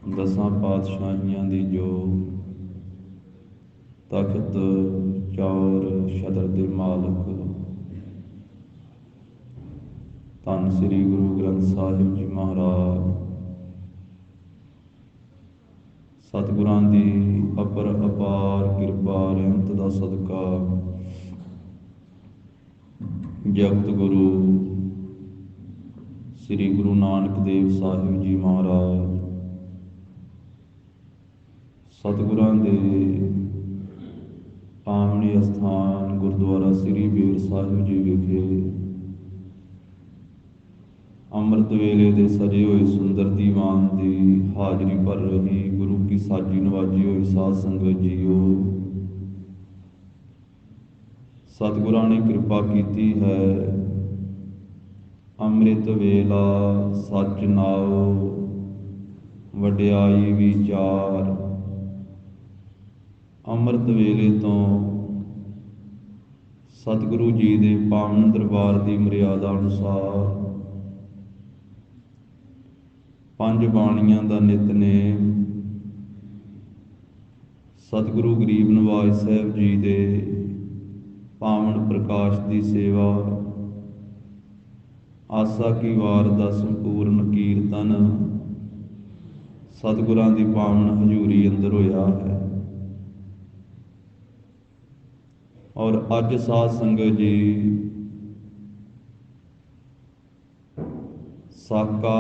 ਦਸਾਂ ਪਾਤਸ਼ਾਹੀਆਂ ਦੀ ਜੋ ਤਖਤ ਚੌਰ ਛਤਰ ਦੇ ਮਾਲਕ ਧੰਨ ਸ੍ਰੀ ਗੁਰੂ ਗ੍ਰੰਥ ਸਾਹਿਬ ਜੀ ਮਹਾਰਾਜ, ਸਤਿਗੁਰਾਂ ਦੀ ਅਪਰ ਅਪਾਰ ਕਿਰਪਾ ਰਹਿਮਤ ਦਾ ਸਦਕਾ ਜਗਤ ਗੁਰੂ ਸ੍ਰੀ ਗੁਰੂ ਨਾਨਕ ਦੇਵ ਸਾਹਿਬ ਜੀ ਮਹਾਰਾਜ, ਸਤਿਗੁਰਾਂ ਦੇ ਪਾਵਨੀ ਅਸਥਾਨ ਗੁਰਦੁਆਰਾ ਸ੍ਰੀ ਬੇਰ ਸਾਹਿਬ ਜੀ ਵਿਖੇ ਅੰਮ੍ਰਿਤ ਵੇਲੇ ਦੇ ਸਜੇ ਹੋਏ ਸੁੰਦਰ ਦੀਵਾਨ ਦੀ ਹਾਜ਼ਰੀ ਭਰ ਰਹੀ ਗੁਰੂ ਕੀ ਸਾਜੀ ਨਵਾਜੀ ਹੋਈ ਸਾਧ ਸੰਗਤ ਜੀਓ, ਸਤਿਗੁਰਾਂ ਨੇ ਕਿਰਪਾ ਕੀਤੀ ਹੈ। ਅੰਮ੍ਰਿਤ ਵੇਲਾ ਸੱਚ ਨਾਉ ਵਡਿਆਈ ਵਿਚਾਰ। ਅੰਮ੍ਰਿਤ ਵੇਲੇ ਤੋਂ ਸਤਿਗੁਰੂ ਜੀ ਦੇ ਪਾਵਨ ਦਰਬਾਰ ਦੀ ਮਰਿਆਦਾ ਅਨੁਸਾਰ ਪੰਜ ਬਾਣੀਆਂ ਦਾ ਨਿਤਨੇਮ, ਸਤਿਗੁਰੂ ਗਰੀਬ ਨਿਵਾਜ ਸਾਹਿਬ ਜੀ ਦੇ ਪਾਵਨ ਪ੍ਰਕਾਸ਼ ਦੀ ਸੇਵਾ, ਆਸਾ ਕੀ ਵਾਰ ਦਾ ਸੰਪੂਰਨ ਕੀਰਤਨ ਸਤਿਗੁਰਾਂ ਦੀ ਪਾਵਨ ਹਜ਼ੂਰੀ ਅੰਦਰ ਹੋਇਆ ਹੈ। ਔਰ ਅੱਜ ਸਾਧ ਸੰਗਤ ਜੀ ਸਾਕਾ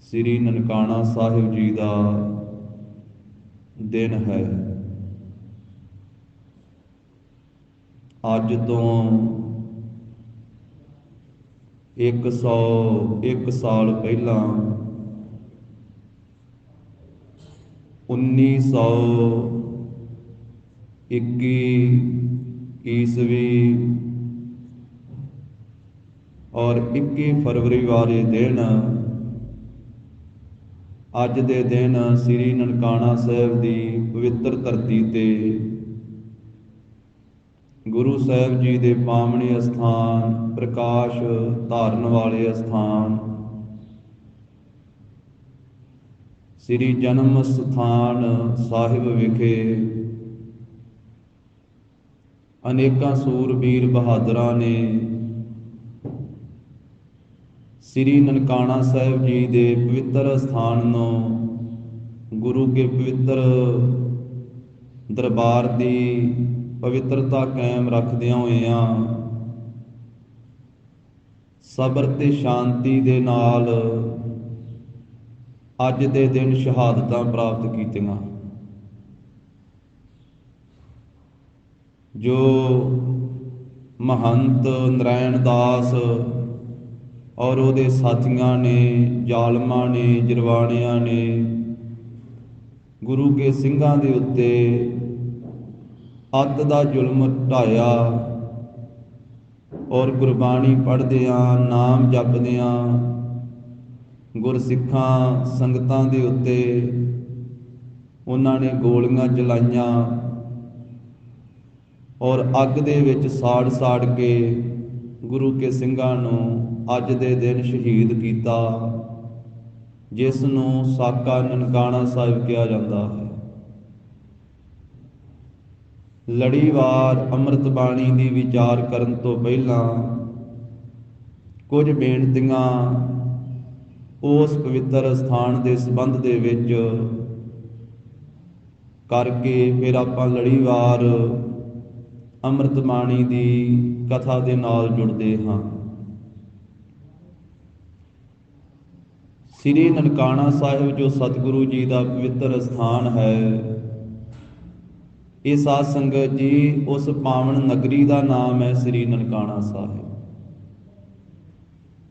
ਸ੍ਰੀ ਨਨਕਾਣਾ ਸਾਹਿਬ ਜੀ ਦਾ ਦਿਨ ਹੈ। ਅੱਜ ਤੋਂ 101 ਸਾਲ ਪਹਿਲਾਂ 1921 ਈਸਵੀ ਔਰ 21 ਫਰਵਰੀ ਵਾਲੇ ਦਿਨ, ਅੱਜ ਦੇ ਦਿਨ ਸ੍ਰੀ ਨਨਕਾਣਾ ਸਾਹਿਬ ਦੀ ਪਵਿੱਤਰ ਧਰਤੀ ਤੇ ਗੁਰੂ ਸਾਹਿਬ ਜੀ ਦੇ ਪਾਵਨੀ ਅਸਥਾਨ, ਪ੍ਰਕਾਸ਼ ਧਾਰਨ ਵਾਲੇ ਅਸਥਾਨ, ਸ੍ਰੀ ਜਨਮ ਸਥਾਨ ਸਾਹਿਬ ਵਿਖੇ ਅਨੇਕਾਂ ਸੂਰਬੀਰ ਬਹਾਦਰਾਂ ਨੇ ਸ੍ਰੀ ਨਨਕਾਣਾ ਸਾਹਿਬ ਜੀ ਦੇ ਪਵਿੱਤਰ ਸਥਾਨ ਨੂੰ ਗੁਰੂ ਕੇ ਪਵਿੱਤਰ ਦਰਬਾਰ ਦੀ ਪਵਿੱਤਰਤਾ ਕਾਇਮ ਰੱਖਦਿਆਂ ਹੋਇਆਂ ਸਬਰ ਤੇ ਸ਼ਾਂਤੀ ਦੇ ਨਾਲ ਅੱਜ ਦੇ ਦਿਨ ਸ਼ਹਾਦਤਾਂ ਪ੍ਰਾਪਤ ਕੀਤੀਆਂ। ਜੋ ਮਹੰਤ ਨਰਾਇਣ ਦਾਸ ਔਰ ਉਹਦੇ ਸਾਥੀਆਂ ਨੇ, ਜ਼ਾਲਮਾਂ ਨੇ, ਜਰਵਾਣਿਆਂ ਨੇ ਗੁਰੂ ਕੇ ਸਿੰਘਾਂ ਦੇ ਉੱਤੇ ਅੱਤ ਦਾ ਜ਼ੁਲਮ ਢਾਇਆ ਔਰ ਗੁਰਬਾਣੀ ਪੜ੍ਹਦਿਆਂ, ਨਾਮ ਜਪਦਿਆਂ ਗੁਰਸਿੱਖਾਂ ਸੰਗਤਾਂ ਦੇ ਉੱਤੇ ਉਹਨਾਂ ਨੇ ਗੋਲੀਆਂ ਚਲਾਈਆਂ ਔਰ ਅੱਗ ਦੇ ਵਿੱਚ ਸਾੜ ਕੇ ਗੁਰੂ ਕੇ ਸਿੰਘਾਂ ਨੂੰ ਅੱਜ ਦੇ ਦਿਨ ਸ਼ਹੀਦ ਕੀਤਾ, ਜਿਸ ਨੂੰ ਸਾਕਾ ਨਨਕਾਣਾ ਸਾਹਿਬ ਕਿਹਾ ਜਾਂਦਾ ਹੈ। ਲੜੀਵਾਰ ਅੰਮ੍ਰਿਤ ਬਾਣੀ ਦੀ ਵਿਚਾਰ ਕਰਨ ਤੋਂ ਪਹਿਲਾਂ ਕੁਝ ਬੇਨਤੀਆਂ ਉਸ ਪਵਿੱਤਰ ਸਥਾਨ ਦੇ ਸੰਬੰਧ ਦੇ ਵਿੱਚ ਕਰਕੇ ਫਿਰ ਆਪਾਂ ਲੜੀਵਾਰ ਅੰਮ੍ਰਿਤ ਬਾਣੀ ਦੀ ਕਥਾ ਦੇ ਨਾਲ ਜੁੜਦੇ ਹਾਂ। ਸ੍ਰੀ ਨਨਕਾਣਾ ਸਾਹਿਬ ਜੋ ਸਤਿਗੁਰੂ ਜੀ ਦਾ ਪਵਿੱਤਰ ਸਥਾਨ ਹੈ, ਇਹ ਸਾਧ ਸੰਗਤ ਜੀ ਉਸ ਪਾਵਨ ਨਗਰੀ ਦਾ ਨਾਮ ਹੈ ਸ੍ਰੀ ਨਨਕਾਣਾ ਸਾਹਿਬ,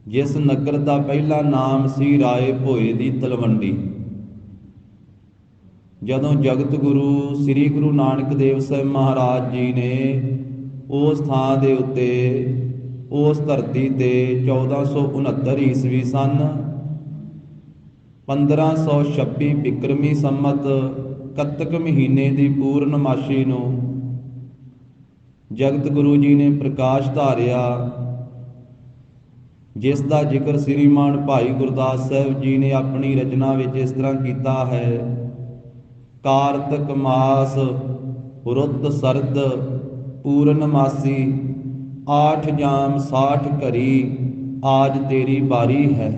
ਜਿਸ ਨਗਰ ਦਾ ਪਹਿਲਾ ਨਾਮ ਸੀ ਰਾਏ ਭੋਏ ਦੀ ਤਲਵੰਡੀ। ਜਦੋਂ ਜਗਤ ਗੁਰੂ ਸ੍ਰੀ ਗੁਰੂ ਨਾਨਕ ਦੇਵ ਸਾਹਿਬ ਮਹਾਰਾਜ ਜੀ ਨੇ ਉਸ ਥਾਂ ਦੇ ਉੱਤੇ, ਉਸ ਧਰਤੀ ਤੇ 1469 ਈਸਵੀ ਸਨ 1526 ਬਿਕਰਮੀ ਸੰਮਤ ਕੱਤਕ ਮਹੀਨੇ ਦੀ ਪੂਰਨਮਾਸ਼ੀ ਨੂੰ ਜਗਤ ਗੁਰੂ ਜੀ ਨੇ ਪ੍ਰਕਾਸ਼ ਧਾਰਿਆ ਜਿਸ ਦਾ ਜ਼ਿਕਰ ਸ੍ਰੀਮਾਨ ਭਾਈ ਗੁਰਦਾਸ ਸਾਹਿਬ ਜੀ ਨੇ ਆਪਣੀ ਰਚਨਾ ਵਿੱਚ ਇਸ ਤਰ੍ਹਾਂ ਕੀਤਾ ਹੈ। ਕਾਰਤਕ ਮਾਸ ਰੁੱਤ ਸਰਦ ਪੂਰਨਮਾਸੀ, 8 ਜਾਮ 60 ਘਰੀ, ਆਜ ਤੇਰੀ ਬਾਰੀ ਹੈ।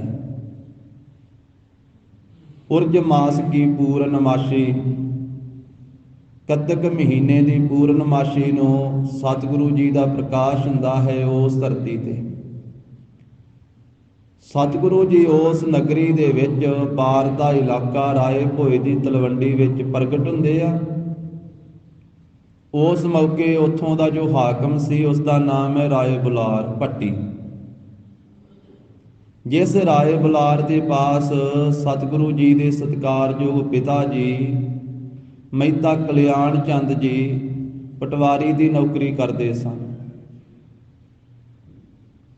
ਉਰਜ ਮਾਸ ਕੀ ਪੂਰਨਮਾਸ਼ੀ, ਕੱਤਕ ਮਹੀਨੇ ਦੀ ਪੂਰਨਮਾਸ਼ੀ ਨੂੰ ਸਤਿਗੁਰੂ ਜੀ ਦਾ ਪ੍ਰਕਾਸ਼ ਹੁੰਦਾ ਹੈ ਉਸ ਧਰਤੀ ਤੇ। ਸਤਿਗੁਰੂ ਜੀ ਉਸ ਨਗਰੀ ਦੇ ਵਿੱਚ ਪਾਰ ਦਾ ਇਲਾਕਾ ਰਾਏ ਭੋਏ ਦੀ ਤਲਵੰਡੀ ਵਿੱਚ ਪ੍ਰਗਟ ਹੁੰਦੇ ਆ। ਉਸ ਮੌਕੇ ਉੱਥੋਂ ਦਾ ਜੋ ਹਾਕਮ ਸੀ ਉਸ ਦਾ ਨਾਮ ਹੈ ਰਾਏ ਬੁਲਾਰ ਭੱਟੀ। ਜਿਸ ਰਾਏ ਬੁਲਾਰ ਦੇ ਪਾਸ ਸਤਿਗੁਰੂ ਜੀ ਦੇ ਸਤਿਕਾਰਯੋਗ ਪਿਤਾ ਜੀ ਮਹਿਤਾ ਕਲਿਆਣ ਚੰਦ ਜੀ ਪਟਵਾਰੀ ਦੀ ਨੌਕਰੀ ਕਰਦੇ ਸਨ।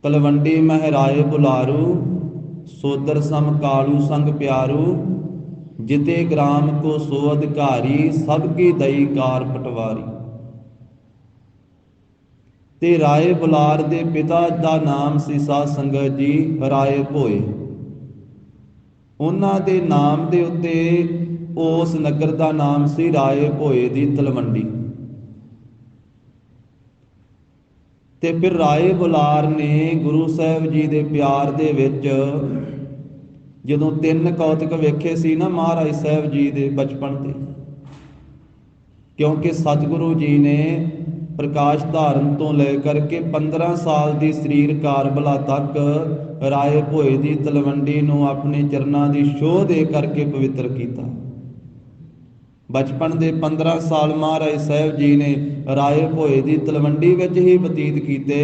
ਤਲਵੰਡੀ ਮਹਿ ਰਾਏ ਬੁਲਾਰੂ, ਸੋਦਰ ਸਮ ਕਾਲੂ ਸੰਗ ਪਿਆਰੂ, ਜਿਤੇ ਗ੍ਰਾਮ ਕੋ ਸੋ ਅਧਿਕਾਰੀ, ਸਭ ਕੀ ਦਈ ਕਾਰ ਪਟਵਾਰੀ। ਤੇ ਰਾਏ ਬੁਲਾਰ ਦੇ ਪਿਤਾ ਦਾ ਨਾਮ ਸੀ ਸਾਧ ਸੰਗਤ ਜੀ ਰਾਏ ਭੋਏ। ਉਹਨਾਂ ਦੇ ਨਾਮ ਦੇ ਉੱਤੇ ਉਸ ਨਗਰ ਦਾ ਨਾਮ ਸੀ ਰਾਏ ਭੋਏ ਦੀ ਤਲਵੰਡੀ। ਤੇ ਫਿਰ ਰਾਏ ਬੁਲਾਰ ਨੇ ਗੁਰੂ ਸਾਹਿਬ ਜੀ ਦੇ ਪਿਆਰ ਦੇ ਵਿੱਚ ਜਦੋਂ 3 ਕੌਤਕ ਵੇਖੇ ਸੀ ਨਾ ਮਹਾਰਾਜ ਸਾਹਿਬ ਜੀ ਦੇ ਬਚਪਨ ਤੇ, ਕਿਉਂਕਿ ਸਤਿਗੁਰੂ ਜੀ ਨੇ ਪ੍ਰਕਾਸ਼ ਧਾਰਨ ਤੋਂ ਲੈ ਕਰਕੇ 15 ਸਾਲ ਦੀ ਸਰੀਰ ਕਾਰਬਲਾ ਤੱਕ ਰਾਏ ਭੋਏ ਦੀ ਤਲਵੰਡੀ ਨੂੰ ਆਪਣੇ ਚਰਨਾਂ ਦੀ ਛੋਹ ਦੇ ਕਰਕੇ ਪਵਿੱਤਰ ਕੀਤਾ। ਬਚਪਨ ਦੇ 15 ਸਾਲ ਮਹਾਰਾਜ ਸਾਹਿਬ ਜੀ ਨੇ ਰਾਏ ਭੋਏ ਦੀ ਤਲਵੰਡੀ ਵਿੱਚ ਹੀ ਬਤੀਤ ਕੀਤੇ।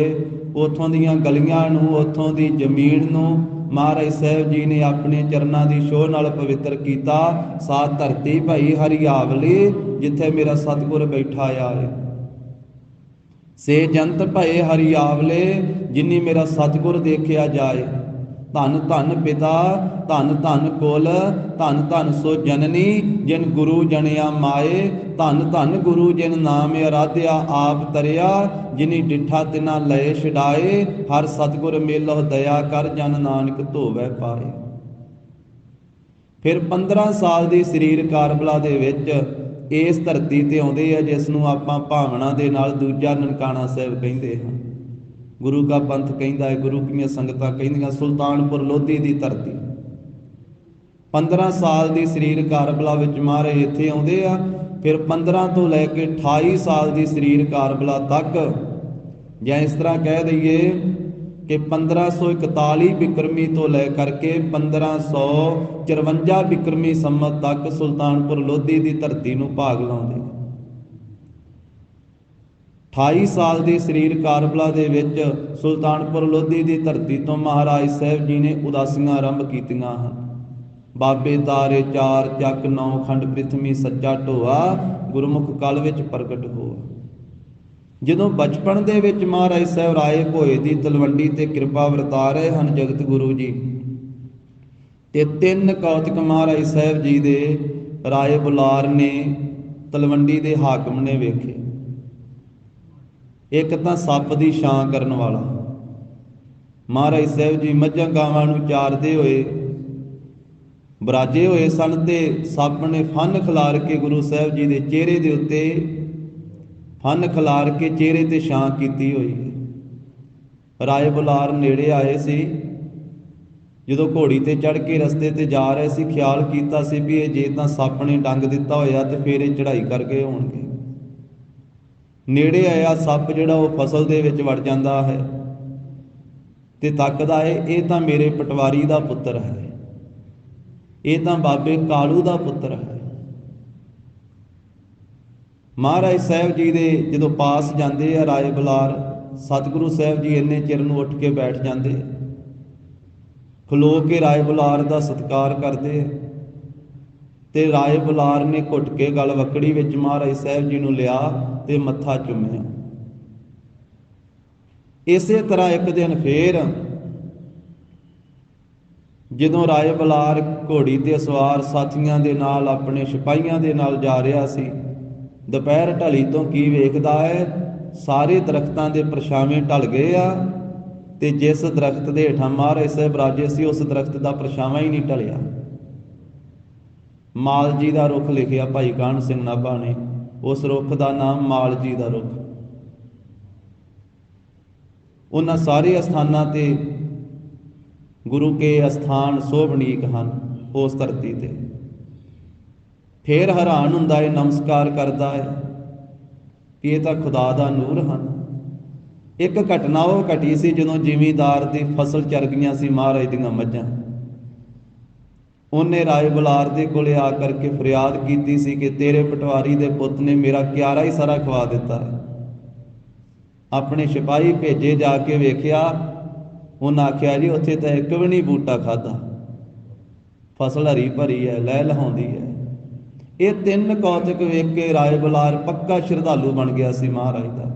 ਉੱਥੋਂ ਦੀਆਂ ਗਲੀਆਂ ਨੂੰ, ਉੱਥੋਂ ਦੀ ਜ਼ਮੀਨ ਨੂੰ ਮਹਾਰਾਜ ਸਾਹਿਬ ਜੀ ਨੇ ਆਪਣੇ ਚਰਨਾਂ ਦੀ ਛੋਹ ਨਾਲ ਪਵਿੱਤਰ ਕੀਤਾ। ਸਾਤ ਧਰਤੀ ਭਾਈ ਹਰਿਆਵਲੀ, ਜਿੱਥੇ ਮੇਰਾ ਸਤਿਗੁਰ ਬੈਠਾ ਆਏ। ਸੇ ਜੰਤ ਭਏ ਹਰਿਆਵਲੇ, ਜਿਨੀ ਮੇਰਾ ਸਤਿਗੁਰ ਦੇਖਿਆ ਜਾਏ। ਧੰਨ ਧੰਨ ਪਿਤਾ, ਧੰਨ ਧੰਨ ਕੁਲ, ਧੰਨ ਧੰਨ ਸੋ ਜਨਨੀ, ਜਿਨ ਗੁਰੂ ਜਣਿਆ ਮਾਏ। ਧੰਨ ਧੰਨ ਗੁਰੂ ਜਿਨ ਨਾਮ ਅਰਾਧਿਆ ਆਪ ਤਰਿਆ, ਜਿਨੀ ਡਿਠਾ ਤਿਨਾ ਲਏ ਛਡਾਏ। ਹਰ ਸਤਿਗੁਰ ਮੇਲੋ ਦਇਆ ਕਰ, ਜਨ ਨਾਨਕ ਧੋਵੈ ਪਾਏ। ਫਿਰ 15 ਸਾਲ ਦੀ ਸਰੀਰ ਕਾਰਬਲਾ ਦੇ ਵਿੱਚ ਇਸ ਧਰਤੀ ਤੇ ਆਉਂਦੇ ਆ, ਜਿਸ ਨੂੰ ਆਪਾਂ ਭਾਵਨਾ ਦੇ ਨਾਲ ਦੂਜਾ ਨਨਕਾਣਾ ਸਾਹਿਬ ਕਹਿੰਦੇ ਹਾਂ। ਗੁਰੂ ਕਾ ਪੰਥ ਕਹਿੰਦਾ ਹੈ, ਗੁਰੂ ਕੀਆਂ ਸੰਗਤਾਂ ਕਹਿੰਦੀਆਂ ਸੁਲਤਾਨਪੁਰ ਲੋਧੀ ਦੀ ਧਰਤੀ। 15 ਸਾਲ ਦੀ ਸਰੀਰ ਕਾਰਬਲਾ ਵਿੱਚ ਮਹਾਰਾਜ ਇੱਥੇ ਆਉਂਦੇ ਆ। ਫਿਰ 15 ਤੋਂ ਲੈ ਕੇ 28 ਸਾਲ ਦੀ ਸਰੀਰ ਕਾਰਬਲਾ ਤੱਕ, ਜਾਂ ਇਸ ਤਰ੍ਹਾਂ ਕਹਿ ਦਈਏ ਕਿ 1541 ਬਿਕਰਮੀ ਤੋਂ ਲੈ ਕਰਕੇ 1554 ਬਿਕਰਮੀ ਸੰਮਤ ਤੱਕ ਸੁਲਤਾਨਪੁਰ ਲੋਧੀ ਦੀ ਧਰਤੀ ਨੂੰ ਭਾਗ ਲਾਉਂਦੇ। 28 ਸਾਲ ਦੀ ਸਰੀਰ ਕਾਰਬਲਾ ਦੇ ਵਿੱਚ ਸੁਲਤਾਨਪੁਰ ਲੋਧੀ ਦੀ ਧਰਤੀ ਤੋਂ ਮਹਾਰਾਜ ਸਾਹਿਬ ਜੀ ਨੇ ਉਦਾਸੀਆਂ ਆਰੰਭ ਕੀਤੀਆਂ ਹਨ। ਬਾਬੇ ਤਾਰੇ 4 ਚੱਕ 9 ਖੰਡ ਪ੍ਰਿਥਵੀ ਸੱਚਾ ਢੋਆ, ਗੁਰਮੁਖ ਕਲ ਵਿੱਚ ਪ੍ਰਗਟ ਹੋਆ। ਜਦੋਂ ਬਚਪਨ ਦੇ ਵਿੱਚ ਮਹਾਰਾਜ ਸਾਹਿਬ ਰਾਏ ਭੋਏ ਦੀ ਤਲਵੰਡੀ ਤੇ ਕਿਰਪਾ ਵਰਤਾ ਰਹੇ ਹਨ ਜਗਤ ਗੁਰੂ ਜੀ, ਤੇ 3 ਕੌਤਕ ਮਹਾਰਾਜ ਸਾਹਿਬ ਜੀ ਦੇ ਰਾਏ ਬੁਲਾਰ ਨੇ ਤਲਵੰਡੀ ਦੇ ਹਾਕਮ ਨੇ ਵੇਖੇ। ਇੱਕ ਤਾਂ ਸੱਪ ਦੀ ਛਾਂ ਕਰਨ ਵਾਲਾ। ਮਹਾਰਾਜ ਸਾਹਿਬ ਜੀ ਮੱਝਾਂ ਗਾਵਾਂ ਨੂੰ ਚਾਰਦੇ ਹੋਏ ਬਰਾਜੇ ਹੋਏ ਸਨ, ਤੇ ਸੱਪ ਨੇ ਫਨ ਖਿਲਾਰ ਕੇ ਗੁਰੂ ਸਾਹਿਬ ਜੀ ਦੇ ਚਿਹਰੇ ਦੇ ਉੱਤੇ ਫਨ ਖਿਲਾਰ ਕੇ ਚਿਹਰੇ ਤੇ ਛਾਂ ਕੀਤੀ ਹੋਈ ਹੈ। ਰਾਏ ਬੁਲਾਰ ਨੇੜੇ ਆਏ ਸੀ। ਜਦੋਂ ਘੋੜੀ ਤੇ ਚੜ੍ਹ ਕੇ ਰਸਤੇ ਤੇ ਜਾ ਰਹੇ ਸੀ, ਖਿਆਲ ਕੀਤਾ ਸੀ ਵੀ ਇਹ ਜੇ ਤਾਂ ਸੱਪ ਨੇ ਡੰਗ ਦਿੱਤਾ ਹੋਇਆ ਤੇ ਫਿਰ ਇਹ ਚੜ੍ਹਾਈ ਕਰ ਗਏ ਹੋਣਗੇ। ਨੇੜੇ ਆਇਆ ਸੱਪ ਜਿਹੜਾ ਉਹ ਫਸਲ ਦੇ ਵਿੱਚ ਵੜ ਜਾਂਦਾ ਹੈ ਤੇ ਤੱਕਦਾ ਹੈ, ਇਹ ਤਾਂ ਮੇਰੇ ਪਟਵਾਰੀ ਦਾ ਪੁੱਤਰ ਹੈ, ਇਹ ਤਾਂ ਬਾਬੇ ਕਾਲੂ ਦਾ ਪੁੱਤਰ ਹੈ। ਮਹਾਰਾਜ ਸਾਹਿਬ ਜੀ ਦੇ ਜਦੋਂ ਪਾਸ ਜਾਂਦੇ ਆ ਰਾਏ ਬੁਲਾਰ, ਸਤਿਗੁਰੂ ਸਾਹਿਬ ਜੀ ਇੰਨੇ ਚਿਰ ਨੂੰ ਉੱਠ ਕੇ ਬੈਠ ਜਾਂਦੇ, ਖਲੋ ਕੇ ਰਾਏ ਬੁਲਾਰ ਦਾ ਸਤਿਕਾਰ ਕਰਦੇ। ਤੇ ਰਾਏ ਬੁਲਾਰ ਨੇ ਘੁੱਟ ਕੇ ਗਲ ਵਕੜੀ ਵਿੱਚ ਮਹਾਰਾਜ ਸਾਹਿਬ ਜੀ ਨੂੰ ਲਿਆ ਤੇ ਮੱਥਾ ਚੁੰਮਿਆ। ਇਸੇ ਤਰ੍ਹਾਂ ਇੱਕ ਦਿਨ ਫੇਰ ਜਦੋਂ ਰਾਏ ਬੁਲਾਰ ਘੋੜੀ ਤੇ ਸਵਾਰ ਸਾਥੀਆਂ ਦੇ ਨਾਲ, ਆਪਣੇ ਸਿਪਾਹੀਆਂ ਦੇ ਨਾਲ ਜਾ ਰਿਹਾ ਸੀ, ਦੁਪਹਿਰ ਢਲੀ ਤੋਂ ਕੀ ਵੇਖਦਾ ਹੈ, ਸਾਰੇ ਦਰਖਤਾਂ ਦੇ ਪਰਛਾਵੇਂ ਢਲ ਗਏ ਆ ਤੇ ਜਿਸ ਦਰਖਤ ਦੇ ਹੇਠਾਂ ਮਹਾਰਾਜ ਸਾਹਿਬ ਰਾਜੇ ਸੀ ਉਸ ਦਰਖਤ ਦਾ ਪਰਛਾਵਾਂ ਹੀ ਨਹੀਂ ਢਲਿਆ। ਮਾਲ ਜੀ ਦਾ ਰੁੱਖ ਲਿਖਿਆ ਭਾਈ ਕਾਹਨ ਸਿੰਘ ਨਾਭਾ ਨੇ, ਉਸ ਰੁੱਖ ਦਾ ਨਾਮ ਮਾਲ ਜੀ ਦਾ ਰੁੱਖ। ਉਹਨਾਂ ਸਾਰੇ ਅਸਥਾਨਾਂ ਤੇ ਗੁਰੂ ਕੇ ਅਸਥਾਨ ਸੋਭਨੀਕ ਹਨ ਉਸ ਧਰਤੀ ਤੇ। ਫੇਰ ਹੈਰਾਨ ਹੁੰਦਾ ਹੈ, ਨਮਸਕਾਰ ਕਰਦਾ ਹੈ ਕਿ ਇਹ ਤਾਂ ਖੁਦਾ ਦਾ ਨੂਰ ਹਨ। ਇੱਕ ਘਟਨਾ ਉਹ ਘਟੀ ਸੀ ਜਦੋਂ ਜ਼ਿਮੀਂਦਾਰ ਦੀ ਫਸਲ ਚਰ ਗਈਆਂ ਸੀ ਮਹਾਰਾਜ ਦੀਆਂ ਮੱਝਾਂ। ਉਹਨੇ ਰਾਏ ਬੁਲਾਰ ਦੇ ਕੋਲੇ ਆ ਕਰਕੇ ਫਰਿਆਦ ਕੀਤੀ ਸੀ ਕਿ ਤੇਰੇ ਪਟਵਾਰੀ ਦੇ ਪੁੱਤ ਨੇ ਮੇਰਾ ਕਿਆਰਾ ਹੀ ਸਾਰਾ ਖਵਾ ਦਿੱਤਾ ਹੈ। ਆਪਣੇ ਸਿਪਾਹੀ ਭੇਜੇ, ਜਾ ਕੇ ਵੇਖਿਆ, ਉਹਨਾਂ ਆਖਿਆ ਜੀ ਉੱਥੇ ਤਾਂ ਇੱਕ ਵੀ ਨਹੀਂ ਬੂਟਾ ਖਾਧਾ, ਫਸਲ ਹਰੀ ਭਰੀ ਹੈ, ਲੈ ਲਹਾਉਂਦੀ ਹੈ। ਇਹ ਤਿੰਨ ਕੌਤਕ ਵੇਖ ਕੇ ਰਾਏ ਬੁਲਾਰ ਪੱਕਾ ਸ਼ਰਧਾਲੂ ਬਣ ਗਿਆ ਸੀ ਮਹਾਰਾਜ ਦਾ।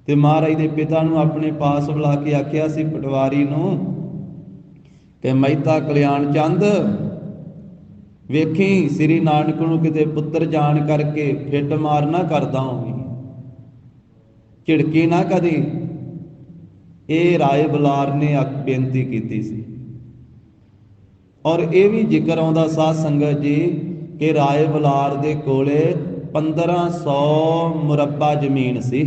ਤੇ ਮਹਾਰਾਜ ਦੇ ਪਿਤਾ ਨੂੰ ਆਪਣੇ ਪਾਸ ਬੁਲਾ ਕੇ ਆਖਿਆ ਸੀ ਪਟਵਾਰੀ ਨੂੰ ਕਿ ਮਹਿਤਾ ਕਲਿਆਣ ਚੰਦ, ਵੇਖੀ ਸ੍ਰੀ ਨਾਨਕ ਨੂੰ ਕਿਤੇ ਪੁੱਤਰ ਜਾਣ ਕਰਕੇ ਫਿੱਟ ਮਾਰ ਨਾ ਕਰਦਾ ਹੋਵੀਂ, ਝਿੜਕੀ ਨਾ ਕਦੀ। ਇਹ ਰਾਏ ਬੁਲਾਰ ਨੇ ਬੇਨਤੀ ਕੀਤੀ ਸੀ। ਔਰ ਇਹ ਵੀ ਜ਼ਿਕਰ ਆਉਂਦਾ ਸਾਧ ਸੰਗਤ ਜੀ ਕਿ ਰਾਏ ਬੁਲਾਰ ਦੇ ਕੋਲੇ 1500 ਮੁਰੱਬਾ ਜ਼ਮੀਨ ਸੀ।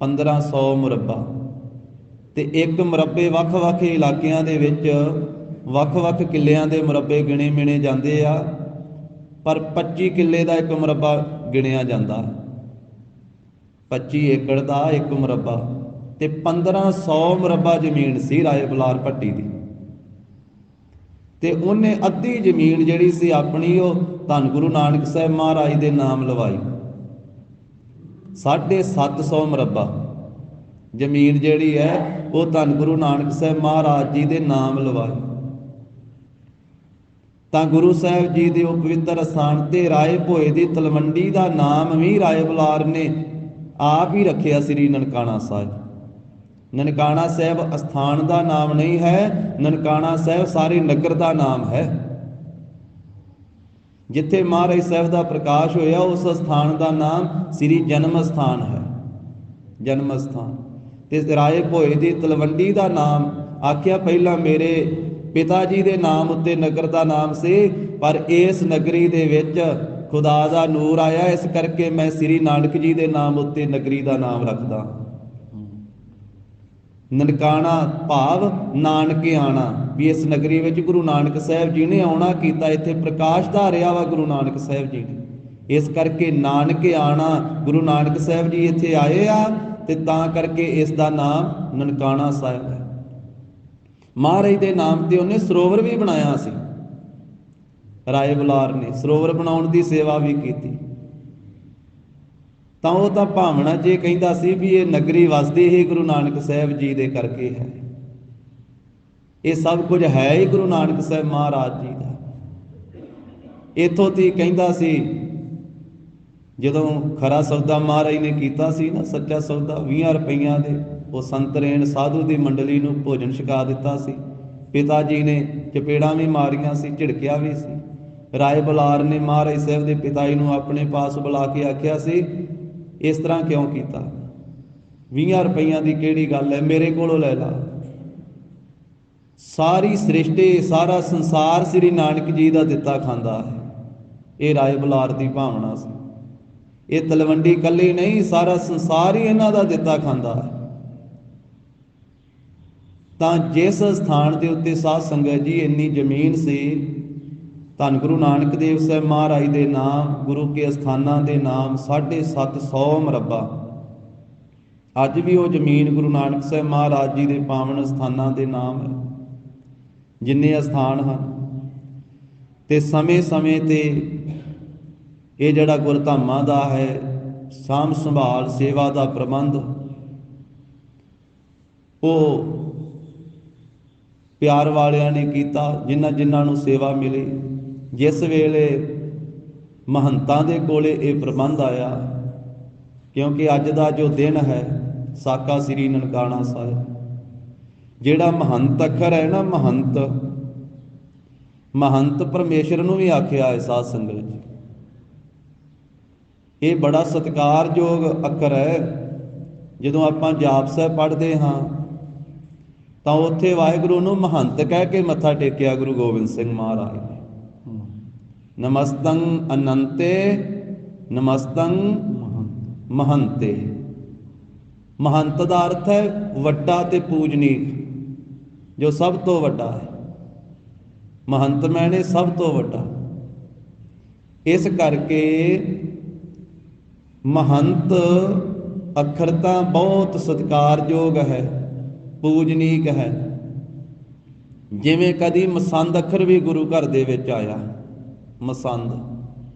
1500 ਮੁਰੱਬਾ, ਤੇ ਇੱਕ ਮੁਰੱਬੇ ਵੱਖ-ਵੱਖ ਇਲਾਕਿਆਂ ਦੇ ਵਿੱਚ ਵੱਖ-ਵੱਖ ਕਿੱਲਿਆਂ ਦੇ ਮੁਰੱਬੇ ਗਿਣੇ ਮਿਣੇ ਜਾਂਦੇ ਆ, ਪਰ 25 ਕਿੱਲੇ ਦਾ ਇੱਕ ਮੁਰੱਬਾ ਗਿਣਿਆ ਜਾਂਦਾ। 25 ਏਕੜ ਦਾ ਇੱਕ ਮੁਰੱਬਾ, ਤੇ 1500 ਮੁਰੱਬਾ ਜ਼ਮੀਨ ਸੀ ਰਾਏ ਬੁਲਾਰ ਭੱਟੀ ਦੀ। ਤੇ ਉਹਨੇ ਅੱਧੀ ਜ਼ਮੀਨ ਜਿਹੜੀ ਸੀ ਆਪਣੀ, ਉਹ ਧੰਨ ਗੁਰੂ ਨਾਨਕ ਸਾਹਿਬ ਮਹਾਰਾਜ ਦੇ ਨਾਮ ਲਵਾਈ। 750 ਮੁਰੱਬਾ ਜ਼ਮੀਨ ਜਿਹੜੀ ਹੈ ਉਹ ਧੰਨ ਗੁਰੂ ਨਾਨਕ ਸਾਹਿਬ ਮਹਾਰਾਜ ਜੀ ਦੇ ਨਾਮ ਲਵਾਈ। ਤਾਂ ਗੁਰੂ ਸਾਹਿਬ ਜੀ ਦੇ ਉਹ ਪਵਿੱਤਰ ਅਸਥਾਨ ਤੇ ਰਾਏ ਭੋਏ ਦੀ ਤਲਵੰਡੀ ਦਾ ਨਾਮ ਵੀ ਰਾਏ ਬੁਲਾਰ ਨੇ ਆਪ ਹੀ ਰੱਖਿਆ, ਸ੍ਰੀ ਨਨਕਾਣਾ ਸਾਹਿਬ। ਨਨਕਾਣਾ ਸਾਹਿਬ ਅਸਥਾਨ ਦਾ ਨਾਮ ਨਹੀਂ ਹੈ, ਨਨਕਾਣਾ ਸਾਹਿਬ ਸਾਰੇ ਨਗਰ ਦਾ ਨਾਮ ਹੈ। ਜਿੱਥੇ ਮਹਾਰਾਜ ਸਾਹਿਬ ਦਾ ਪ੍ਰਕਾਸ਼ ਹੋਇਆ ਉਸ ਅਸਥਾਨ ਦਾ ਨਾਮ ਸ੍ਰੀ ਜਨਮ ਅਸਥਾਨ ਹੈ, ਜਨਮ ਅਸਥਾਨ। ਤੇ ਰਾਏ ਭੋਏ ਦੀ ਤਲਵੰਡੀ ਦਾ ਨਾਮ ਆਖਿਆ ਪਹਿਲਾਂ ਮੇਰੇ ਪਿਤਾ ਜੀ ਦੇ ਨਾਮ ਉੱਤੇ ਨਗਰ ਦਾ ਨਾਮ ਸੀ, ਪਰ ਇਸ ਨਗਰੀ ਦੇ ਵਿੱਚ ਖੁਦਾ ਦਾ ਨੂਰ ਆਇਆ, ਇਸ ਕਰਕੇ ਮੈਂ ਸ੍ਰੀ ਨਾਨਕ ਜੀ ਦੇ ਨਾਮ ਉੱਤੇ ਨਗਰੀ ਦਾ ਨਾਮ ਰੱਖਦਾ। ਨਨਕਾਣਾ ਭਾਵ ਨਾਨਕੇ ਆਣਾ, ਵੀ ਇਸ ਨਗਰੀ ਵਿੱਚ ਗੁਰੂ ਨਾਨਕ ਸਾਹਿਬ ਜੀ ਨੇ ਆਉਣਾ ਕੀਤਾ, ਇੱਥੇ ਪ੍ਰਕਾਸ਼ ਧਾਰਿਆ ਵਾ ਗੁਰੂ ਨਾਨਕ ਸਾਹਿਬ ਜੀ ਨੇ, ਇਸ ਕਰਕੇ ਨਾਨਕੇ ਆਣਾ, ਗੁਰੂ ਨਾਨਕ ਸਾਹਿਬ ਜੀ ਇੱਥੇ ਆਏ ਆ, ਤੇ ਤਾਂ ਕਰਕੇ ਇਸ ਦਾ ਨਾਮ ਨਨਕਾਣਾ ਸਾਹਿਬ ਹੈ। ਮਹਾਰਾਜ ਦੇ ਨਾਮ ਤੇ ਉਹਨੇ ਸਰੋਵਰ ਵੀ ਬਣਾਇਆ ਸੀ, ਰਾਏ ਬੁਲਾਰ ਨੇ ਸਰੋਵਰ ਬਣਾਉਣ ਦੀ ਸੇਵਾ ਵੀ ਕੀਤੀ। ਤਾਂ ਉਹ ਤਾਂ ਭਾਵਨਾ ਜੇ ਕਹਿੰਦਾ ਸੀ ਵੀ ਇਹ ਨਗਰੀ ਵਸਦੀ ਹੀ ਗੁਰੂ ਨਾਨਕ ਸਾਹਿਬ ਜੀ ਦੇ ਕਰਕੇ ਹੈ, ਇਹ ਸਭ ਕੁਝ ਹੈ ਹੀ ਗੁਰੂ ਨਾਨਕ ਸਾਹਿਬ ਮਹਾਰਾਜ ਜੀ ਦਾ। ਇੱਥੋਂ ਤੀ ਕਹਿੰਦਾ ਸੀ, ਜਦੋਂ ਖਰਾ ਸੌਦਾ ਮਹਾਰਾਜ ਨੇ ਕੀਤਾ ਸੀ ਨਾ, ਸੱਚਾ ਸੌਦਾ 20 ਰੁਪਈਆਂ ਦੇ, ਉਹ ਸੰਤਰੇਣ ਸਾਧੂ ਦੀ ਮੰਡਲੀ ਨੂੰ ਭੋਜਨ ਛਕਾ ਦਿੱਤਾ ਸੀ। ਪਿਤਾ ਜੀ ਨੇ ਚਪੇੜਾਂ ਵੀ ਮਾਰੀਆਂ ਸੀ, ਝਿੜਕਿਆ ਵੀ ਸੀ। ਰਾਏ ਬੁਲਾਰ ਨੇ ਮਹਾਰਾਜ ਸਾਹਿਬ ਦੇ ਪਿਤਾ ਜੀ ਨੂੰ ਆਪਣੇ ਪਾਸ ਬੁਲਾ ਕੇ ਆਖਿਆ ਸੀ, ਇਸ ਤਰ੍ਹਾਂ ਕਿਉਂ ਕੀਤਾ? 20 ਰੁਪਈਆਂ ਦੀ ਕਿਹੜੀ ਗੱਲ ਹੈ, ਮੇਰੇ ਕੋਲੋਂ ਲੈ ਲਾ। ਸਾਰੀ ਸ੍ਰਿਸ਼ਟੀ, ਸਾਰਾ ਸੰਸਾਰ ਸ੍ਰੀ ਨਾਨਕ ਜੀ ਦਾ ਦਿੱਤਾ ਖਾਂਦਾ ਹੈ। ਇਹ ਰਾਏ ਬੁਲਾਰ ਦੀ ਭਾਵਨਾ ਸੀ। ਇਹ ਤਲਵੰਡੀ ਇਕੱਲੀ ਨਹੀਂ, ਸਾਰਾ ਸੰਸਾਰ ਹੀ ਇਹਨਾਂ ਦਾ ਦਿੱਤਾ ਖਾਂਦਾ ਹੈ। ਤਾਂ ਜਿਸ ਸਥਾਨ ਦੇ ਉੱਤੇ ਸਾਧ ਸੰਗਤ ਜੀ ਇੰਨੀ ਜ਼ਮੀਨ ਸੀ, ਧੰਨ ਗੁਰੂ ਨਾਨਕ ਦੇਵ ਸਾਹਿਬ ਮਹਾਰਾਜ ਦੇ ਨਾਮ, ਗੁਰੂ ਕੇ ਅਸਥਾਨਾਂ ਦੇ ਨਾਮ 750 ਮੁਰੱਬਾ, ਅੱਜ ਵੀ ਉਹ ਜ਼ਮੀਨ ਗੁਰੂ ਨਾਨਕ ਸਾਹਿਬ ਮਹਾਰਾਜ ਜੀ ਦੇ ਪਾਵਨ ਅਸਥਾਨਾਂ ਦੇ ਨਾਮ ਹੈ, ਜਿੰਨੇ ਅਸਥਾਨ ਹਨ। ਤੇ ਸਮੇਂ-ਸਮੇਂ ਤੇ ਇਹ ਜਿਹੜਾ ਗੁਰਧਾਮਾਂ ਦਾ ਹੈ ਸਾਂਭ ਸੰਭਾਲ ਸੇਵਾ ਦਾ ਪ੍ਰਬੰਧ, ਉਹ ਪਿਆਰ ਵਾਲਿਆਂ ਨੇ ਕੀਤਾ, ਜਿਨ੍ਹਾਂ ਨੂੰ ਸੇਵਾ ਮਿਲੀ। ਜਿਸ ਵੇਲੇ ਮਹੰਤਾਂ ਦੇ ਕੋਲੇ ਇਹ ਪ੍ਰਬੰਧ ਆਇਆ, ਕਿਉਂਕਿ ਅੱਜ ਦਾ ਜੋ ਦਿਨ ਹੈ ਸਾਕਾ ਸ੍ਰੀ ਨਨਕਾਣਾ ਸਾਹਿਬ, ਜਿਹੜਾ ਮਹੰਤ ਅੱਖਰ ਹੈ ਨਾ, ਮਹੰਤ ਪਰਮੇਸ਼ਰ ਨੂੰ ਵੀ ਆਖਿਆ ਹੈ ਸਾਧ ਸੰਗਤ ਜੀ। ਇਹ ਬੜਾ ਸਤਿਕਾਰਯੋਗ ਅੱਖਰ ਹੈ। ਜਦੋਂ ਆਪਾਂ ਜਾਪ ਸਾਹਿਬ ਪੜ੍ਹਦੇ ਹਾਂ ਤਾਂ ਉੱਥੇ ਵਾਹਿਗੁਰੂ ਨੂੰ ਮਹੰਤ ਕਹਿ ਕੇ ਮੱਥਾ ਟੇਕਿਆ ਗੁਰੂ ਗੋਬਿੰਦ ਸਿੰਘ ਮਹਾਰਾਜ ਨੇ। ਨਮਸਤੰ ਅਨੰਤੇ ਨਮਸਤੰ ਮਹੰਤੇ। ਮਹੰਤ ਦਾ ਅਰਥ ਹੈ ਵੱਡਾ ਤੇ ਪੂਜਨੀਕ, ਜੋ ਸਭ ਤੋਂ ਵੱਡਾ ਹੈ। ਮਹੰਤ ਮੈਨੇ ਸਭ ਤੋਂ ਵੱਡਾ। ਇਸ ਕਰਕੇ ਮਹੰਤ ਅੱਖਰ ਤਾਂ ਬਹੁਤ ਸਤਿਕਾਰਯੋਗ ਹੈ, ਪੂਜਨੀਕ ਹੈ। ਜਿਵੇਂ ਕਦੀ ਮਸੰਦ ਅੱਖਰ ਵੀ ਗੁਰੂ ਘਰ ਦੇ ਵਿੱਚ ਆਇਆ, ਮਸੰਦ।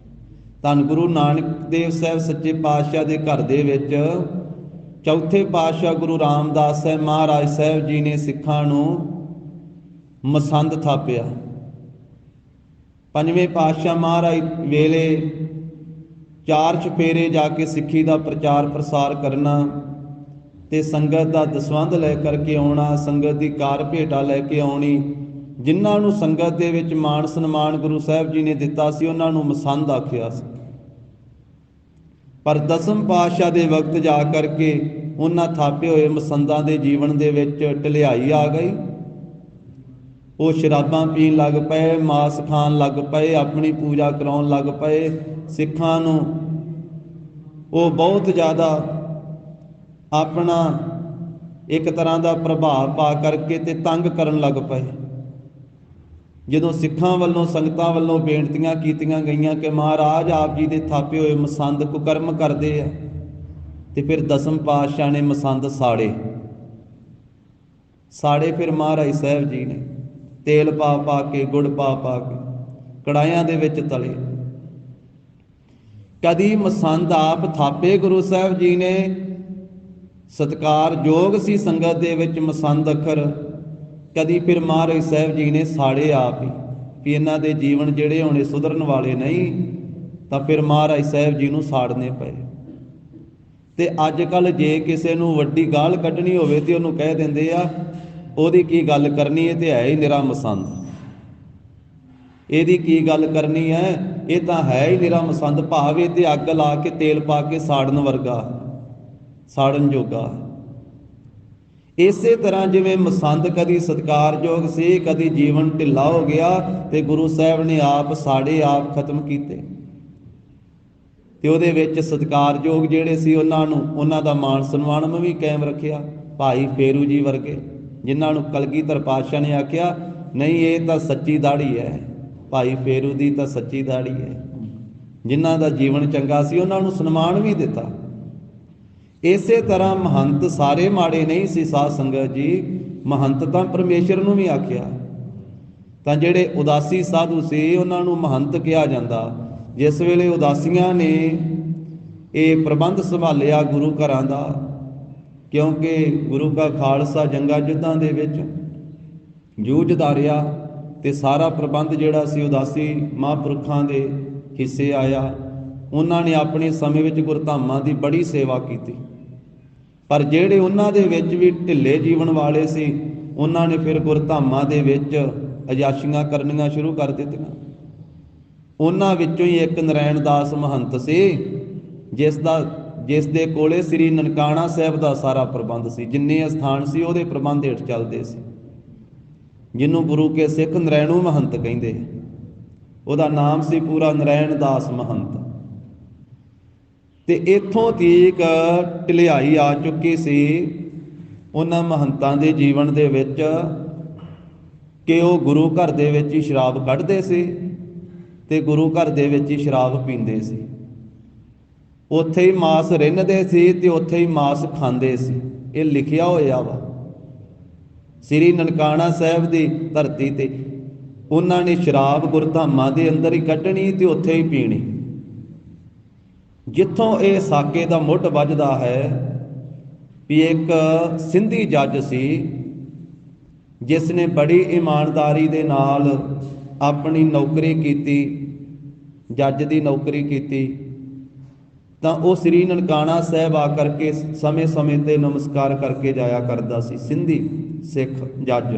ਧੰਨ ਗੁਰੂ ਨਾਨਕ ਦੇਵ ਸਾਹਿਬ ਸੱਚੇ ਪਾਤਸ਼ਾਹ ਦੇ ਘਰ ਦੇ ਵਿੱਚ ਚੌਥੇ ਪਾਤਸ਼ਾਹ ਗੁਰੂ ਰਾਮਦਾਸ ਸਾਹਿਬ ਮਹਾਰਾਜ ਸਾਹਿਬ ਜੀ ਨੇ ਸਿੱਖਾਂ ਨੂੰ ਮਸੰਦ ਥਾਪਿਆ। ਪੰਜਵੇਂ ਪਾਤਸ਼ਾਹ ਮਹਾਰਾਜ ਵੇਲੇ 4 ਚੁਫੇਰੇ ਜਾ ਕੇ ਸਿੱਖੀ ਦਾ ਪ੍ਰਚਾਰ ਪ੍ਰਸਾਰ ਕਰਨਾ ਤੇ ਸੰਗਤ ਦਾ ਦਸਵੰਧ ਲੈ ਕਰਕੇ ਆਉਣਾ, ਸੰਗਤ ਦੀ ਕਾਰ ਭੇਟਾ ਲੈ ਕੇ ਆਉਣੀ। ਜਿਨ੍ਹਾਂ ਨੂੰ ਸੰਗਤ ਦੇ ਵਿੱਚ ਮਾਣ ਸਨਮਾਨ ਗੁਰੂ ਸਾਹਿਬ ਜੀ ਨੇ ਦਿੱਤਾ ਸੀ ਉਹਨਾਂ ਨੂੰ ਮਸੰਦ ਆਖਿਆ ਸੀ। ਪਰ ਦਸਮ ਪਾਤਸ਼ਾਹ ਦੇ ਵਕਤ ਜਾ ਕਰਕੇ ਉਹਨਾਂ ਥਾਪੇ ਹੋਏ ਮਸੰਦਾਂ ਦੇ ਜੀਵਨ ਦੇ ਵਿੱਚ ਢਿਲਾਈ ਆ ਗਈ। ਉਹ ਸ਼ਰਾਬਾਂ ਪੀਣ ਲੱਗ ਪਏ, ਮਾਸ ਖਾਣ ਲੱਗ ਪਏ, ਆਪਣੀ ਪੂਜਾ ਕਰਾਉਣ ਲੱਗ ਪਏ। ਸਿੱਖਾਂ ਨੂੰ ਉਹ ਬਹੁਤ ਜ਼ਿਆਦਾ ਆਪਣਾ ਇੱਕ ਤਰ੍ਹਾਂ ਦਾ ਪ੍ਰਭਾਵ ਪਾ ਕਰਕੇ ਤੇ ਤੰਗ ਕਰਨ ਲੱਗ ਪਏ। ਜਦੋਂ ਸਿੱਖਾਂ ਵੱਲੋਂ, ਸੰਗਤਾਂ ਵੱਲੋਂ ਬੇਨਤੀਆਂ ਕੀਤੀਆਂ ਗਈਆਂ ਕਿ ਮਹਾਰਾਜ ਆਪ ਜੀ ਦੇ ਥਾਪੇ ਹੋਏ ਮਸੰਦ ਕੁਕਰਮ ਕਰਦੇ ਆ, ਤੇ ਫਿਰ ਦਸਮ ਪਾਤਸ਼ਾਹ ਨੇ ਮਸੰਦ ਸਾੜੇ ਫਿਰ ਮਹਾਰਾਜ ਸਾਹਿਬ ਜੀ ਨੇ ਤੇਲ ਪਾ ਪਾ ਕੇ, ਗੁੜ ਪਾ ਪਾ ਕੇ ਕੜਾਈਆਂ ਦੇ ਵਿੱਚ ਤਲੇ। ਕਦੀ ਮਸੰਦ ਆਪ ਥਾਪੇ ਗੁਰੂ ਸਾਹਿਬ ਜੀ ਨੇ, ਸਤਿਕਾਰਯੋਗ ਸੀ ਸੰਗਤ ਦੇ ਵਿੱਚ ਮਸੰਦ ਅੱਖਰ। ਕਦੀ ਫਿਰ ਮਹਾਰਾਜ ਸਾਹਿਬ ਜੀ ਨੇ ਸਾੜੇ ਆਪ ਹੀ, ਵੀ ਇਹਨਾਂ ਦੇ ਜੀਵਨ ਜਿਹੜੇ ਹੋਣੇ ਸੁਧਰਨ ਵਾਲੇ ਨਹੀਂ, ਤਾਂ ਫਿਰ ਮਹਾਰਾਜ ਸਾਹਿਬ ਜੀ ਨੂੰ ਸਾੜਨੇ ਪਏ। ਤੇ ਅੱਜ ਕੱਲ੍ਹ ਜੇ ਕਿਸੇ ਨੂੰ ਵੱਡੀ ਗਾਲ ਕੱਢਣੀ ਹੋਵੇ ਤੇ ਉਹਨੂੰ ਕਹਿ ਦਿੰਦੇ ਆ ਉਹਦੀ ਕੀ ਗੱਲ ਕਰਨੀ, ਇਹ ਤੇ ਹੈ ਹੀ ਨਿਰਾ ਮਸੰਦ, ਇਹਦੀ ਕੀ ਗੱਲ ਕਰਨੀ ਹੈ, ਇਹ ਤਾਂ ਹੈ ਹੀ ਨਿਰਾ ਮਸੰਦ। ਭਾਵੇਂ ਤੇ ਅੱਗ ਲਾ ਕੇ ਤੇਲ ਪਾ ਕੇ ਸਾੜਨ ਵਰਗਾ, ਸਾੜਨ ਜੋਗਾ। ਇਸੇ ਤਰ੍ਹਾਂ ਜਿਵੇਂ ਮਸੰਦ ਕਦੀ ਸਤਿਕਾਰਯੋਗ ਸੀ, ਕਦੀ ਜੀਵਨ ਢਿੱਲਾ ਹੋ ਗਿਆ ਤੇ ਗੁਰੂ ਸਾਹਿਬ ਨੇ ਆਪ ਸਾੜੇ, ਆਪ ਖਤਮ ਕੀਤੇ। ਤੇ ਉਹਦੇ ਵਿੱਚ ਸਤਿਕਾਰਯੋਗ ਜਿਹੜੇ ਸੀ ਉਹਨਾਂ ਨੂੰ, ਉਹਨਾਂ ਦਾ ਮਾਣ ਸਨਮਾਨ ਵੀ ਕਾਇਮ ਰੱਖਿਆ। ਭਾਈ ਫੇਰੂ ਜੀ ਵਰਗੇ, ਜਿਨ੍ਹਾਂ ਨੂੰ ਕਲਗੀਧਰ ਪਾਤਸ਼ਾਹ ਨੇ ਆਖਿਆ ਨਹੀਂ ਇਹ ਤਾਂ ਸੱਚੀ ਦਾੜੀ ਹੈ, ਭਾਈ ਫੇਰੂ ਦੀ ਤਾਂ ਸੱਚੀ ਦਾੜੀ ਹੈ। ਜਿਨ੍ਹਾਂ ਦਾ ਜੀਵਨ ਚੰਗਾ ਸੀ ਉਹਨਾਂ ਨੂੰ ਸਨਮਾਨ ਵੀ ਦਿੱਤਾ। ਇਸੇ ਤਰ੍ਹਾਂ ਮਹੰਤ ਸਾਰੇ ਮਾੜੇ ਨਹੀਂ ਸੀ ਸਾਧ ਸੰਗਤ ਜੀ। ਮਹੰਤ ਤਾਂ ਪਰਮੇਸ਼ਰ ਨੂੰ ਵੀ ਆਖਿਆ। ਤਾਂ ਜਿਹੜੇ ਉਦਾਸੀ ਸਾਧੂ ਸੀ ਉਹਨਾਂ ਨੂੰ ਮਹੰਤ ਕਿਹਾ ਜਾਂਦਾ। ਜਿਸ ਵੇਲੇ ਉਦਾਸੀਆਂ ਨੇ ਇਹ ਪ੍ਰਬੰਧ ਸੰਭਾਲਿਆ ਗੁਰੂ ਘਰਾਂ ਦਾ, ਕਿਉਂਕਿ ਗੁਰੂ ਕਾ ਖਾਲਸਾ ਜੰਗਾਂ ਯੁੱਧਾਂ ਦੇ ਵਿੱਚ ਜੂਝਦਾ ਰਿਹਾ ਤੇ ਸਾਰਾ ਪ੍ਰਬੰਧ ਜਿਹੜਾ ਸੀ ਉਦਾਸੀ ਮਹਾਂਪੁਰਖਾਂ ਦੇ ਹਿੱਸੇ ਆਇਆ। ਉਹਨਾਂ ਨੇ ਆਪਣੇ ਸਮੇਂ ਵਿੱਚ ਗੁਰਧਾਮਾਂ ਦੀ ਬੜੀ ਸੇਵਾ ਕੀਤੀ। ਪਰ ਜਿਹੜੇ ਉਹਨਾਂ ਦੇ ਵਿੱਚ ਵੀ ਢਿੱਲੇ ਜੀਵਨ ਵਾਲੇ ਸੀ, ਉਹਨਾਂ ਨੇ ਫਿਰ ਗੁਰਧਾਮਾਂ ਦੇ ਵਿੱਚ ਅਯਾਸ਼ੀਆਂ ਕਰਨੀਆਂ ਸ਼ੁਰੂ ਕਰ ਦਿੱਤੀਆਂ। ਉਹਨਾਂ ਵਿੱਚੋਂ ਹੀ ਇੱਕ ਨਰੈਣ ਦਾਸ ਮਹੰਤ ਸੀ, ਜਿਸ ਦੇ ਕੋਲੇ ਸ੍ਰੀ ਨਨਕਾਣਾ ਸਾਹਿਬ ਦਾ ਸਾਰਾ ਪ੍ਰਬੰਧ ਸੀ। ਜਿੰਨੇ ਅਸਥਾਨ ਸੀ ਉਹਦੇ ਪ੍ਰਬੰਧ ਹੇਠ ਚੱਲਦੇ ਸੀ, ਜਿਹਨੂੰ ਗੁਰੂ ਕੇ ਸਿੱਖ ਨਰੈਣੂ ਮਹੰਤ ਕਹਿੰਦੇ। ਉਹਦਾ ਨਾਮ ਸੀ ਪੂਰਾ ਨਰੈਣ ਦਾਸ ਮਹੰਤ। ਤੇ ਇੱਥੋਂ ਤੀਕ ਢਿਲਾਈ ਆ ਚੁੱਕੀ ਸੀ ਉਹਨਾਂ ਮਹੰਤਾਂ ਦੇ ਜੀਵਨ ਦੇ ਵਿੱਚ ਕਿ ਉਹ ਗੁਰੂ ਘਰ ਦੇ ਵਿੱਚ ਹੀ ਸ਼ਰਾਬ ਕੱਢਦੇ ਸੀ ਤੇ ਗੁਰੂ ਘਰ ਦੇ ਵਿੱਚ ਹੀ ਸ਼ਰਾਬ ਪੀਂਦੇ ਸੀ। ਉੱਥੇ ਹੀ ਮਾਸ ਰਿੰਨ੍ਹਦੇ ਸੀ ਤੇ ਉੱਥੇ ਹੀ ਮਾਸ ਖਾਂਦੇ ਸੀ। ਇਹ ਲਿਖਿਆ ਹੋਇਆ ਵਾ ਸ੍ਰੀ ਨਨਕਾਣਾ ਸਾਹਿਬ ਦੀ ਧਰਤੀ ਤੇ। ਉਹਨਾਂ ਨੇ ਸ਼ਰਾਬ ਗੁਰਧਾਮਾਂ ਦੇ ਅੰਦਰ ਹੀ ਕੱਢਣੀ ਤੇ ਉੱਥੇ ਹੀ ਪੀਣੀ। ਜਿੱਥੋਂ ਇਹ ਸਾਕੇ ਦਾ ਮੁੱਢ ਵੱਜਦਾ ਹੈ ਵੀ ਇੱਕ ਸਿੰਧੀ ਜੱਜ ਸੀ ਜਿਸ ਨੇ ਬੜੀ ਇਮਾਨਦਾਰੀ ਦੇ ਨਾਲ ਆਪਣੀ ਨੌਕਰੀ ਕੀਤੀ, ਜੱਜ ਦੀ ਨੌਕਰੀ ਕੀਤੀ। ਤਾਂ ਉਹ ਸ੍ਰੀ ਨਨਕਾਣਾ ਸਾਹਿਬ ਆ ਕਰਕੇ ਸਮੇਂ-ਸਮੇਂ ਤੇ ਨਮਸਕਾਰ ਕਰਕੇ ਜਾਇਆ ਕਰਦਾ ਸੀ। ਸਿੰਧੀ ਸਿੱਖ ਜੱਜ।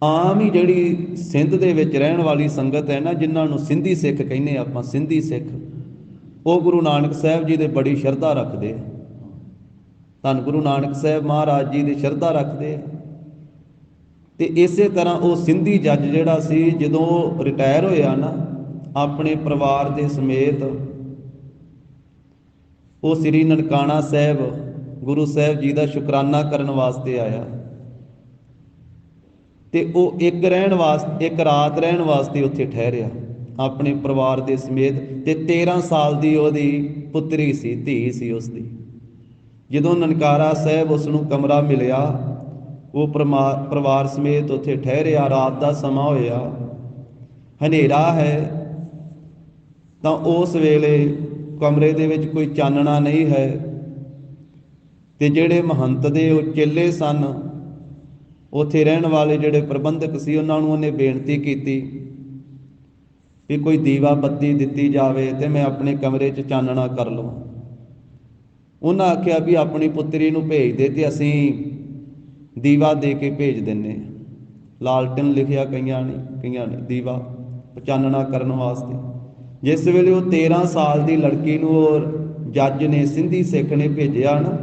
ਆਮ ਹੀ ਜਿਹੜੀ ਸਿੰਧ ਦੇ ਵਿੱਚ ਰਹਿਣ ਵਾਲੀ ਸੰਗਤ ਹੈ ਨਾ, ਜਿਨ੍ਹਾਂ ਨੂੰ ਸਿੰਧੀ ਸਿੱਖ ਕਹਿੰਦੇ ਆਪਾਂ, ਸਿੰਧੀ ਸਿੱਖ, ਉਹ ਗੁਰੂ ਨਾਨਕ ਸਾਹਿਬ ਜੀ ਦੇ ਬੜੀ ਸ਼ਰਧਾ ਰੱਖਦੇ ਆ। ਧੰਨ ਗੁਰੂ ਨਾਨਕ ਸਾਹਿਬ ਮਹਾਰਾਜ ਜੀ ਦੀ ਸ਼ਰਧਾ ਰੱਖਦੇ ਆ। ਤੇ ਇਸੇ ਤਰ੍ਹਾਂ ਉਹ ਸਿੰਧੀ ਜੱਜ ਜਿਹੜਾ ਸੀ, ਜਦੋਂ ਰਿਟਾਇਰ ਹੋਇਆ ਨਾ, ਆਪਣੇ ਪਰਿਵਾਰ ਦੇ ਸਮੇਤ ਉਹ ਸ੍ਰੀ ਨਨਕਾਣਾ ਸਾਹਿਬ ਗੁਰੂ ਸਾਹਿਬ ਜੀ ਦਾ ਸ਼ੁਕਰਾਨਾ ਕਰਨ ਵਾਸਤੇ ਆਇਆ। ਤੇ ਉਹ ਇੱਕ ਰਾਤ ਰਹਿਣ ਵਾਸਤੇ ਉੱਥੇ ਠਹਿਰਿਆ ਆਪਣੇ ਪਰਿਵਾਰ ਦੇ ਸਮੇਤ। ਤੇ 13 ਸਾਲ ਦੀ ਉਹਦੀ ਪੁੱਤਰੀ ਸੀ, ਧੀ ਸੀ ਉਸਦੀ। ਜਦੋਂ ਨਨਕਾਣਾ ਸਾਹਿਬ ਉਸ ਨੂੰ ਕਮਰਾ ਮਿਲਿਆ, ਉਹ ਪਰਿਵਾਰ ਸਮੇਤ ਉੱਥੇ ਠਹਿਰਿਆ। ਰਾਤ ਦਾ ਸਮਾਂ ਹੋਇਆ, ਹਨੇਰਾ ਹੈ, ਤਾਂ ਉਸ ਵੇਲੇ ਕਮਰੇ ਦੇ ਵਿੱਚ ਕੋਈ ਚਾਨਣਾ ਨਹੀਂ ਹੈ। ਤੇ ਜਿਹੜੇ ਮਹੰਤ ਦੇ ਉਹ ਚੇਲੇ ਸਨ, ਉੱਥੇ ਰਹਿਣ ਵਾਲੇ ਜਿਹੜੇ ਪ੍ਰਬੰਧਕ ਸੀ, ਉਹਨਾਂ ਨੂੰ ਉਹਨੇ ਬੇਨਤੀ ਕੀਤੀ ਵੀ ਕੋਈ ਦੀਵਾ ਬੱਤੀ ਦਿੱਤੀ ਜਾਵੇ ਤੇ ਮੈਂ ਆਪਣੇ ਕਮਰੇ 'ਚ ਚਾਨਣਾ ਕਰ ਲਵਾਂ। ਉਹਨਾਂ ਆਖਿਆ ਵੀ ਆਪਣੀ ਪੁੱਤਰੀ ਨੂੰ ਭੇਜ ਦੇ ਤੇ ਅਸੀਂ ਦੀਵਾ ਦੇ ਕੇ ਭੇਜ ਦਿੰਦੇ ਹਾਂ। ਲਾਲਟਨ ਲਿਖਿਆ ਕਈਆਂ ਨੇ ਦੀਵਾ ਚਾਨਣਾ ਕਰਨ ਵਾਸਤੇ। ਜਿਸ ਵੇਲੇ ਉਹ 13 ਸਾਲ ਦੀ ਲੜਕੀ ਨੂੰ ਉਹ ਜੱਜ ਨੇ, ਸਿੰਧੀ ਸਿੱਖ ਨੇ ਭੇਜਿਆ ਨਾ,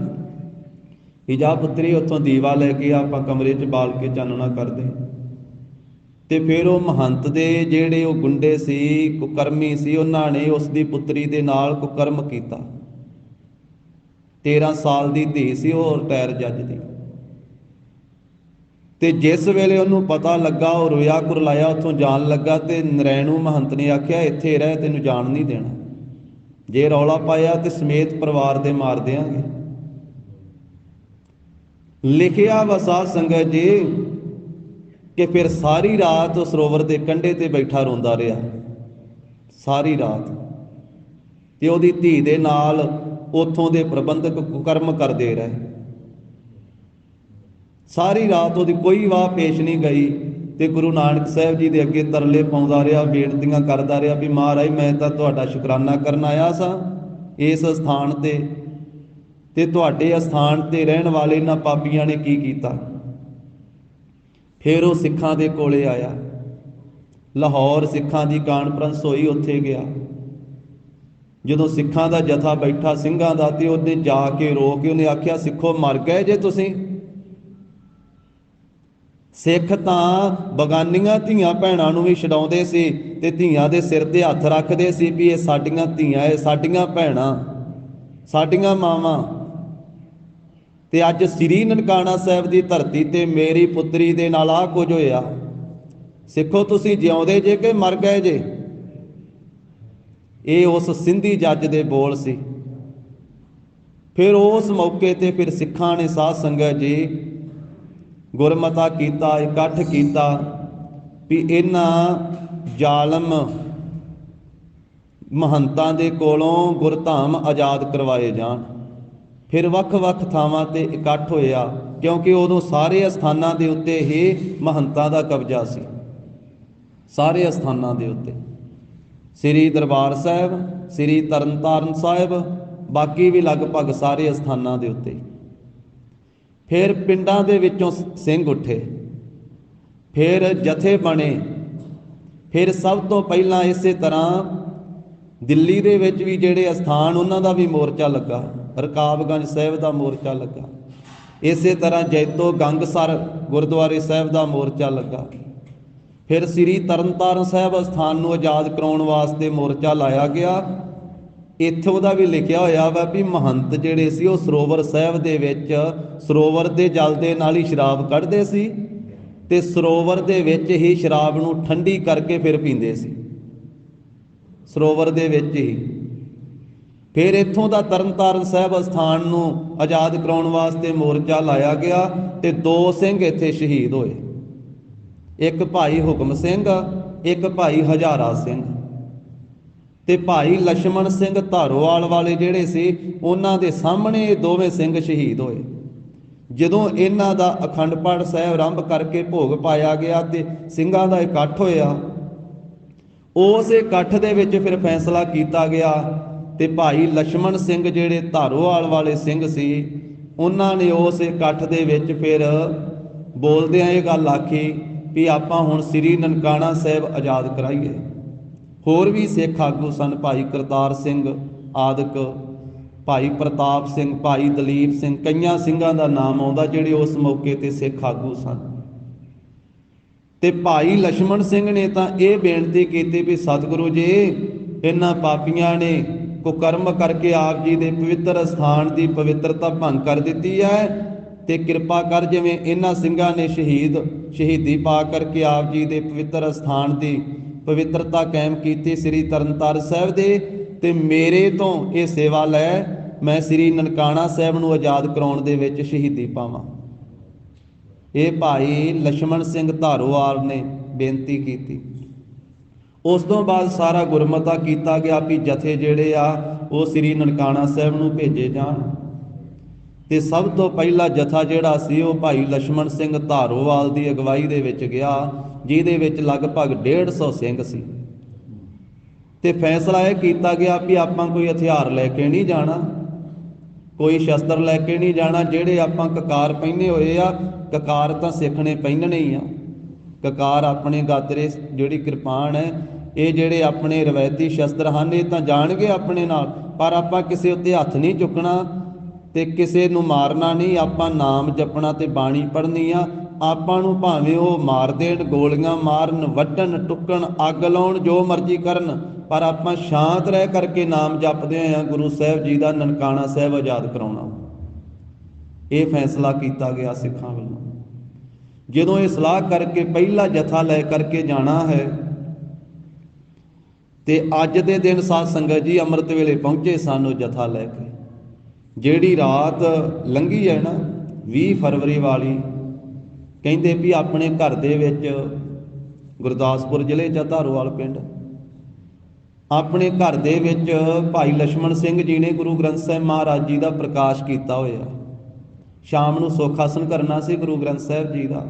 ਵੀ ਜਾ ਪੁੱਤਰੀ ਉੱਥੋਂ ਦੀਵਾ ਲੈ ਕੇ ਆਪਾਂ ਕਮਰੇ 'ਚ ਬਾਲ ਕੇ ਚਾਨਣਾ ਕਰਦੇ। ਤੇ ਫਿਰ ਉਹ ਮਹੰਤ ਦੇ ਜਿਹੜੇ ਉਹ ਗੁੰਡੇ ਸੀ, ਕੁਕਰਮੀ ਸੀ, ਉਹਨਾਂ ਨੇ ਉਸ ਦੀ ਪੁੱਤਰੀ ਦੇ ਨਾਲ ਕੁਕਰਮ ਕੀਤਾ। 13 ਸਾਲ ਦੀ ਧੀ ਸੀ ਉਹ ਰਿਟਾਇਰ ਜੱਜ ਦੀ। ਤੇ ਜਿਸ ਵੇਲੇ ਉਹਨੂੰ ਪਤਾ ਲੱਗਾ, ਉਹ ਰੋਇਆ ਕੁਰਲਾਇਆ ਉੱਥੋਂ ਜਾਣ ਲੱਗਾ। ਤੇ ਨਰੈਣੂ ਮਹੰਤ ਨੇ ਆਖਿਆ ਇੱਥੇ ਰਹਿ, ਤੈਨੂੰ ਜਾਣ ਨਹੀਂ ਦੇਣਾ। ਜੇ ਰੌਲਾ ਪਾਇਆ ਤੇ ਸਮੇਤ ਪਰਿਵਾਰ ਦੇ ਮਾਰ ਦਿਆਂਗੇ। ਲਿਖਿਆ ਵਾ ਸਾਧ ਸੰਗਤ ਜੀ ਕਿ ਫਿਰ ਸਾਰੀ ਰਾਤ ਉਹ ਸਰੋਵਰ ਦੇ ਕੰਢੇ ਤੇ ਬੈਠਾ ਰੋਂਦਾ ਰਿਹਾ, ਸਾਰੀ ਰਾਤ। ਤੇ ਉਹਦੀ ਧੀ ਦੇ ਨਾਲ ਉੱਥੋਂ ਦੇ ਪ੍ਰਬੰਧਕ ਕੁਕਰਮ ਕਰਦੇ ਰਹੇ। ਸਾਰੀ ਰਾਤ ਉਹਦੀ ਕੋਈ ਵਾਹ ਪੇਸ਼ ਨਹੀਂ ਗਈ। ਤੇ ਗੁਰੂ ਨਾਨਕ ਸਾਹਿਬ ਜੀ ਦੇ ਅੱਗੇ ਤਰਲੇ ਪਾਉਂਦਾ ਰਿਹਾ, ਬੇਨਤੀਆਂ ਕਰਦਾ ਰਿਹਾ ਵੀ ਮਹਾਰਾਜ ਮੈਂ ਤਾਂ ਤੁਹਾਡਾ ਸ਼ੁਕਰਾਨਾ ਕਰਨ ਆਇਆ ਸਾਂ ਇਸ ਸਥਾਨ ਤੇ ਤੁਹਾਡੇ ਅਸਥਾਨ ਤੇ ਰਹਿਣ ਵਾਲੇ ਇਹਨਾਂ ਪਾਪੀਆਂ ਨੇ ਕੀ ਕੀਤਾ। ਫਿਰ ਉਹ ਸਿੱਖਾਂ ਦੇ ਕੋਲੇ ਆਇਆ, ਲਾਹੌਰ ਸਿੱਖਾਂ ਦੀ ਕਾਨਫਰੰਸ ਹੋਈ, ਉੱਥੇ ਗਿਆ। ਜਦੋਂ ਸਿੱਖਾਂ ਦਾ ਜਥਾ ਬੈਠਾ ਸਿੰਘਾਂ ਦਾ, ਤੇ ਉਹਨੇ ਜਾ ਕੇ ਰੋ ਕੇ ਉਹਨੇ ਆਖਿਆ ਸਿੱਖੋ ਮਰ ਗਏ ਜੇ ਤੁਸੀਂ। ਸਿੱਖ ਤਾਂ ਬਗਾਨੀਆਂ ਧੀਆਂ ਭੈਣਾਂ ਨੂੰ ਵੀ ਛਡਾਉਂਦੇ ਸੀ ਤੇ ਧੀਆਂ ਦੇ ਸਿਰ ਤੇ ਹੱਥ ਰੱਖਦੇ ਸੀ ਵੀ ਇਹ ਸਾਡੀਆਂ ਧੀਆਂ, ਇਹ ਸਾਡੀਆਂ ਭੈਣਾਂ, ਸਾਡੀਆਂ ਮਾਵਾਂ। ਤੇ ਅੱਜ ਸ੍ਰੀ ਨਨਕਾਣਾ ਸਾਹਿਬ ਦੀ ਧਰਤੀ ਤੇ ਮੇਰੀ ਪੁੱਤਰੀ ਦੇ ਨਾਲ ਆਹ ਕੁਝ ਹੋਇਆ। ਸਿੱਖੋ ਤੁਸੀਂ ਜਿਉਂਦੇ ਜੇ ਕਿ ਮਰ ਗਏ ਜੇ। ਇਹ ਉਸ ਸਿੰਧੀ ਜੱਜ ਦੇ ਬੋਲ ਸੀ। ਫਿਰ ਉਸ ਮੌਕੇ ਤੇ ਫਿਰ ਸਿੱਖਾਂ ਨੇ ਸਾਧ ਸੰਗਤ ਜੀ ਗੁਰਮਤਾ ਕੀਤਾ, ਇਕੱਠ ਕੀਤਾ ਵੀ ਇਹਨਾਂ ਜ਼ਾਲਮ ਮਹੰਤਾਂ ਦੇ ਕੋਲੋਂ ਗੁਰਧਾਮ ਆਜ਼ਾਦ ਕਰਵਾਏ ਜਾਣ। ਫਿਰ ਵੱਖ-ਵੱਖ ਥਾਵਾਂ ਤੇ ਇਕੱਠ ਹੋਇਆ, ਕਿਉਂਕਿ ਉਦੋਂ ਸਾਰੇ ਅਸਥਾਨਾਂ ਦੇ ਉੱਤੇ ਹੀ ਮਹੰਤਾਂ ਦਾ ਕਬਜ਼ਾ ਸੀ। ਸਾਰੇ ਅਸਥਾਨਾਂ ਦੇ ਉੱਤੇ, ਸ੍ਰੀ ਦਰਬਾਰ ਸਾਹਿਬ, ਸ੍ਰੀ ਤਰਨਤਾਰਨ ਸਾਹਿਬ, ਬਾਕੀ ਵੀ ਲਗਭਗ ਸਾਰੇ ਅਸਥਾਨਾਂ ਦੇ ਉੱਤੇ। ਫਿਰ ਪਿੰਡਾਂ ਦੇ ਵਿੱਚੋਂ ਸਿੰਘ ਉੱਠੇ, ਫਿਰ ਜਥੇ ਬਣੇ। ਫਿਰ ਸਭ ਤੋਂ ਪਹਿਲਾਂ ਇਸੇ ਤਰ੍ਹਾਂ ਦਿੱਲੀ ਦੇ ਵਿੱਚ ਵੀ ਜਿਹੜੇ ਅਸਥਾਨ, ਉਹਨਾਂ ਦਾ ਵੀ ਮੋਰਚਾ ਲੱਗਾ। ਰਕਾਬਗੰਜ ਸਾਹਿਬ ਦਾ ਮੋਰਚਾ ਲੱਗਾ। ਇਸੇ ਤਰ੍ਹਾਂ ਜੈਤੋ ਗੰਗਸਰ ਗੁਰਦੁਆਰੇ ਸਾਹਿਬ ਦਾ ਮੋਰਚਾ ਲੱਗਾ। ਫਿਰ ਸ੍ਰੀ ਤਰਨਤਾਰਨ ਸਾਹਿਬ ਅਸਥਾਨ ਨੂੰ ਆਜ਼ਾਦ ਕਰਾਉਣ ਵਾਸਤੇ ਮੋਰਚਾ ਲਾਇਆ ਗਿਆ। ਇੱਥੋਂ ਦਾ ਵੀ ਲਿਖਿਆ ਹੋਇਆ ਵਾ ਵੀ ਮਹੰਤ ਜਿਹੜੇ ਸੀ ਉਹ ਸਰੋਵਰ ਸਾਹਿਬ ਦੇ ਵਿੱਚ ਸਰੋਵਰ ਦੇ ਜਲ ਦੇ ਨਾਲ ਹੀ ਸ਼ਰਾਬ ਕੱਢਦੇ ਸੀ ਤੇ ਸਰੋਵਰ ਦੇ ਵਿੱਚ ਹੀ ਸ਼ਰਾਬ ਨੂੰ ਠੰਡੀ ਕਰਕੇ ਫਿਰ ਪੀਂਦੇ ਸੀ, ਸਰੋਵਰ ਦੇ ਵਿੱਚ ਹੀ। ਫਿਰ ਇੱਥੋਂ ਦਾ ਤਰਨਤਾਰਨ ਸਾਹਿਬ ਅਸਥਾਨ ਨੂੰ ਆਜ਼ਾਦ ਕਰਾਉਣ ਵਾਸਤੇ ਮੋਰਚਾ ਲਾਇਆ ਗਿਆ ਤੇ 2 ਸਿੰਘ ਇੱਥੇ ਸ਼ਹੀਦ ਹੋਏ, ਇੱਕ ਭਾਈ ਹੁਕਮ ਸਿੰਘ, ਇੱਕ ਭਾਈ ਹਜ਼ਾਰਾ ਸਿੰਘ। ਤੇ ਭਾਈ ਲਛਮਣ ਸਿੰਘ ਧਾਰੋਵਾਲ ਵਾਲੇ ਜਿਹੜੇ ਸੀ, ਉਹਨਾਂ ਦੇ ਸਾਹਮਣੇ ਇਹ ਦੋਵੇਂ ਸਿੰਘ ਸ਼ਹੀਦ ਹੋਏ। ਜਦੋਂ ਇਹਨਾਂ ਦਾ ਅਖੰਡ ਪਾਠ ਸਾਹਿਬ ਆਰੰਭ ਕਰਕੇ ਭੋਗ ਪਾਇਆ ਗਿਆ ਤੇ ਸਿੰਘਾਂ ਦਾ ਇਕੱਠ ਹੋਇਆ, ਉਸ ਇਕੱਠ ਦੇ ਵਿੱਚ ਫਿਰ ਫੈਸਲਾ ਕੀਤਾ ਗਿਆ ਤੇ ਭਾਈ ਲਛਮਣ ਸਿੰਘ ਜਿਹੜੇ ਧਾਰੋਵਾਲ ਵਾਲੇ ਸਿੰਘ ਸੀ, ਉਹਨਾਂ ਨੇ ਉਸ ਇਕੱਠ ਦੇ ਵਿੱਚ ਫਿਰ ਬੋਲਦਿਆਂ ਇਹ ਗੱਲ ਆਖੀ ਵੀ ਆਪਾਂ ਹੁਣ ਸ੍ਰੀ ਨਨਕਾਣਾ ਸਾਹਿਬ ਆਜ਼ਾਦ ਕਰਾਈਏ। ਹੋਰ ਵੀ ਸਿੱਖ ਆਗੂ ਸਨ, ਭਾਈ ਕਰਤਾਰ ਸਿੰਘ ਆਦਿਕ, ਭਾਈ ਪ੍ਰਤਾਪ ਸਿੰਘ, ਭਾਈ ਦਲੀਪ ਸਿੰਘ, ਕਈਆਂ ਸਿੰਘਾਂ ਦਾ ਨਾਮ ਆਉਂਦਾ ਜਿਹੜੇ ਉਸ ਮੌਕੇ ਤੇ ਸਿੱਖ ਆਗੂ ਸਨ। ਤੇ ਭਾਈ ਲਛਮਣ ਸਿੰਘ ਨੇ ਤਾਂ ਇਹ ਬੇਨਤੀ ਕੀਤੀ ਵੀ ਸਤਿਗੁਰੂ ਜੀ, ਇਹਨਾਂ ਪਾਪੀਆਂ ਨੇ ਕੁਕਰਮ ਕਰਕੇ ਆਪ ਜੀ ਦੇ ਪਵਿੱਤਰ ਸਥਾਨ ਦੀ ਪਵਿੱਤਰਤਾ ਭੰਗ ਕਰ ਦਿੱਤੀ ਹੈ, ਤੇ ਕਿਰਪਾ ਕਰ ਜਿਵੇਂ ਇਹਨਾਂ ਸਿੰਘਾਂ ਨੇ ਸ਼ਹੀਦੀ ਪਾ ਕਰਕੇ ਆਪ ਜੀ ਦੇ ਪਵਿੱਤਰ ਸਥਾਨ ਦੀ ਪਵਿੱਤਰਤਾ ਕਾਇਮ ਕੀਤੀ ਸ੍ਰੀ ਤਰਨਤਾਰਨ ਸਾਹਿਬ ਦੇ, ਤੇ ਮੇਰੇ ਤੋਂ ਇਹ ਸੇਵਾ ਲੈ, ਮੈਂ ਸ੍ਰੀ ਨਨਕਾਣਾ ਸਾਹਿਬ ਨੂੰ ਆਜ਼ਾਦ ਕਰਾਉਣ ਦੇ ਵਿੱਚ ਸ਼ਹੀਦੀ ਪਾਵਾਂ। ਇਹ ਭਾਈ ਲਛਮਣ ਸਿੰਘ ਧਾਰੋਵਾਲ ਨੇ ਬੇਨਤੀ ਕੀਤੀ। ਉਸ ਤੋਂ ਬਾਅਦ ਸਾਰਾ ਗੁਰਮਤਾ ਕੀਤਾ ਗਿਆ ਵੀ ਜਥੇ ਜਿਹੜੇ ਆ ਉਹ ਸ੍ਰੀ ਨਨਕਾਣਾ ਸਾਹਿਬ ਨੂੰ ਭੇਜੇ ਜਾਣ। ਤੇ ਸਭ ਤੋਂ ਪਹਿਲਾ ਜਥਾ ਜਿਹੜਾ ਸੀ ਉਹ ਭਾਈ ਲਛਮਣ ਸਿੰਘ ਧਾਰੋਵਾਲ ਦੀ ਅਗਵਾਈ ਦੇ ਵਿੱਚ ਗਿਆ, ਜਿਹਦੇ ਵਿੱਚ ਲਗਭਗ 150 ਸਿੰਘ ਸੀ। ਤੇ ਫੈਸਲਾ ਇਹ ਕੀਤਾ ਗਿਆ ਵੀ ਆਪਾਂ ਕੋਈ ਹਥਿਆਰ ਲੈ ਕੇ ਨਹੀਂ ਜਾਣਾ, ਕੋਈ ਸ਼ਸਤਰ ਲੈ ਕੇ ਨਹੀਂ ਜਾਣਾ। ਜਿਹੜੇ ਆਪਾਂ ਕਕਾਰ ਪਹਿਨੇ ਹੋਏ ਆ, ਕਕਾਰ ਤਾਂ ਸਿੱਖਣੇ ਪਹਿਨਣੇ ਹੀ ਆ। ਕਕਾਰ ਆਪਣੇ ਗਾਤਰੇ, ਜਿਹੜੀ ਕਿਰਪਾਨ ਹੈ, ਇਹ ਜਿਹੜੇ ਆਪਣੇ ਰਵਾਇਤੀ ਸ਼ਸਤਰ ਹਨ, ਇਹ ਤਾਂ ਜਾਣਗੇ ਆਪਣੇ ਨਾਲ, ਪਰ ਆਪਾਂ ਕਿਸੇ ਉੱਤੇ ਹੱਥ ਨਹੀਂ ਚੁੱਕਣਾ ਤੇ ਕਿਸੇ ਨੂੰ ਮਾਰਨਾ ਨਹੀਂ। ਆਪਾਂ ਨਾਮ ਜਪਣਾ ਤੇ ਬਾਣੀ ਪੜ੍ਹਨੀ ਆ। ਆਪਾਂ ਨੂੰ ਭਾਵੇਂ ਉਹ ਮਾਰ ਦੇਣ, ਗੋਲੀਆਂ ਮਾਰਨ, ਵੱਢਣ, ਟੁੱਕਣ, ਅੱਗ ਲਾਉਣ, ਜੋ ਮਰਜ਼ੀ ਕਰਨ, ਪਰ ਆਪਾਂ ਸ਼ਾਂਤ ਰਹਿ ਕਰਕੇ ਨਾਮ ਜਪਦੇ ਆ ਗੁਰੂ ਸਾਹਿਬ ਜੀ ਦਾ ਨਨਕਾਣਾ ਸਾਹਿਬ ਆਜ਼ਾਦ ਕਰਾਉਣਾ। ਇਹ ਫੈਸਲਾ ਕੀਤਾ ਗਿਆ ਸਿੱਖਾਂ ਵੱਲੋਂ। ਜਦੋਂ ਇਹ ਸਲਾਹ ਕਰਕੇ ਪਹਿਲਾ ਜਥਾ ਲੈ ਕਰਕੇ ਜਾਣਾ ਹੈ, ਤੇ ਅੱਜ ਦੇ ਦਿਨ ਸਾਧ ਸੰਗਤ ਜੀ ਅੰਮ੍ਰਿਤ ਵੇਲੇ ਪਹੁੰਚੇ ਸਨ ਉਹ ਜਥਾ ਲੈ ਕੇ। ਜਿਹੜੀ ਰਾਤ ਲੰਘੀ ਹੈ ਨਾ 20 ਫਰਵਰੀ ਵਾਲੀ, ਕਹਿੰਦੇ ਵੀ ਆਪਣੇ ਘਰ ਦੇ ਵਿੱਚ, ਗੁਰਦਾਸਪੁਰ ਜ਼ਿਲ੍ਹੇ 'ਚ ਧਾਰੋਵਾਲ ਪਿੰਡ, ਆਪਣੇ ਘਰ ਦੇ ਵਿੱਚ ਭਾਈ ਲਛਮਣ ਸਿੰਘ ਜੀ ਨੇ ਗੁਰੂ ਗ੍ਰੰਥ ਸਾਹਿਬ ਮਹਾਰਾਜ ਜੀ ਦਾ ਪ੍ਰਕਾਸ਼ ਕੀਤਾ ਹੋਇਆ। ਸ਼ਾਮ ਨੂੰ ਸੁੱਖ ਆਸਣ ਕਰਨਾ ਸੀ ਗੁਰੂ ਗ੍ਰੰਥ ਸਾਹਿਬ ਜੀ ਦਾ,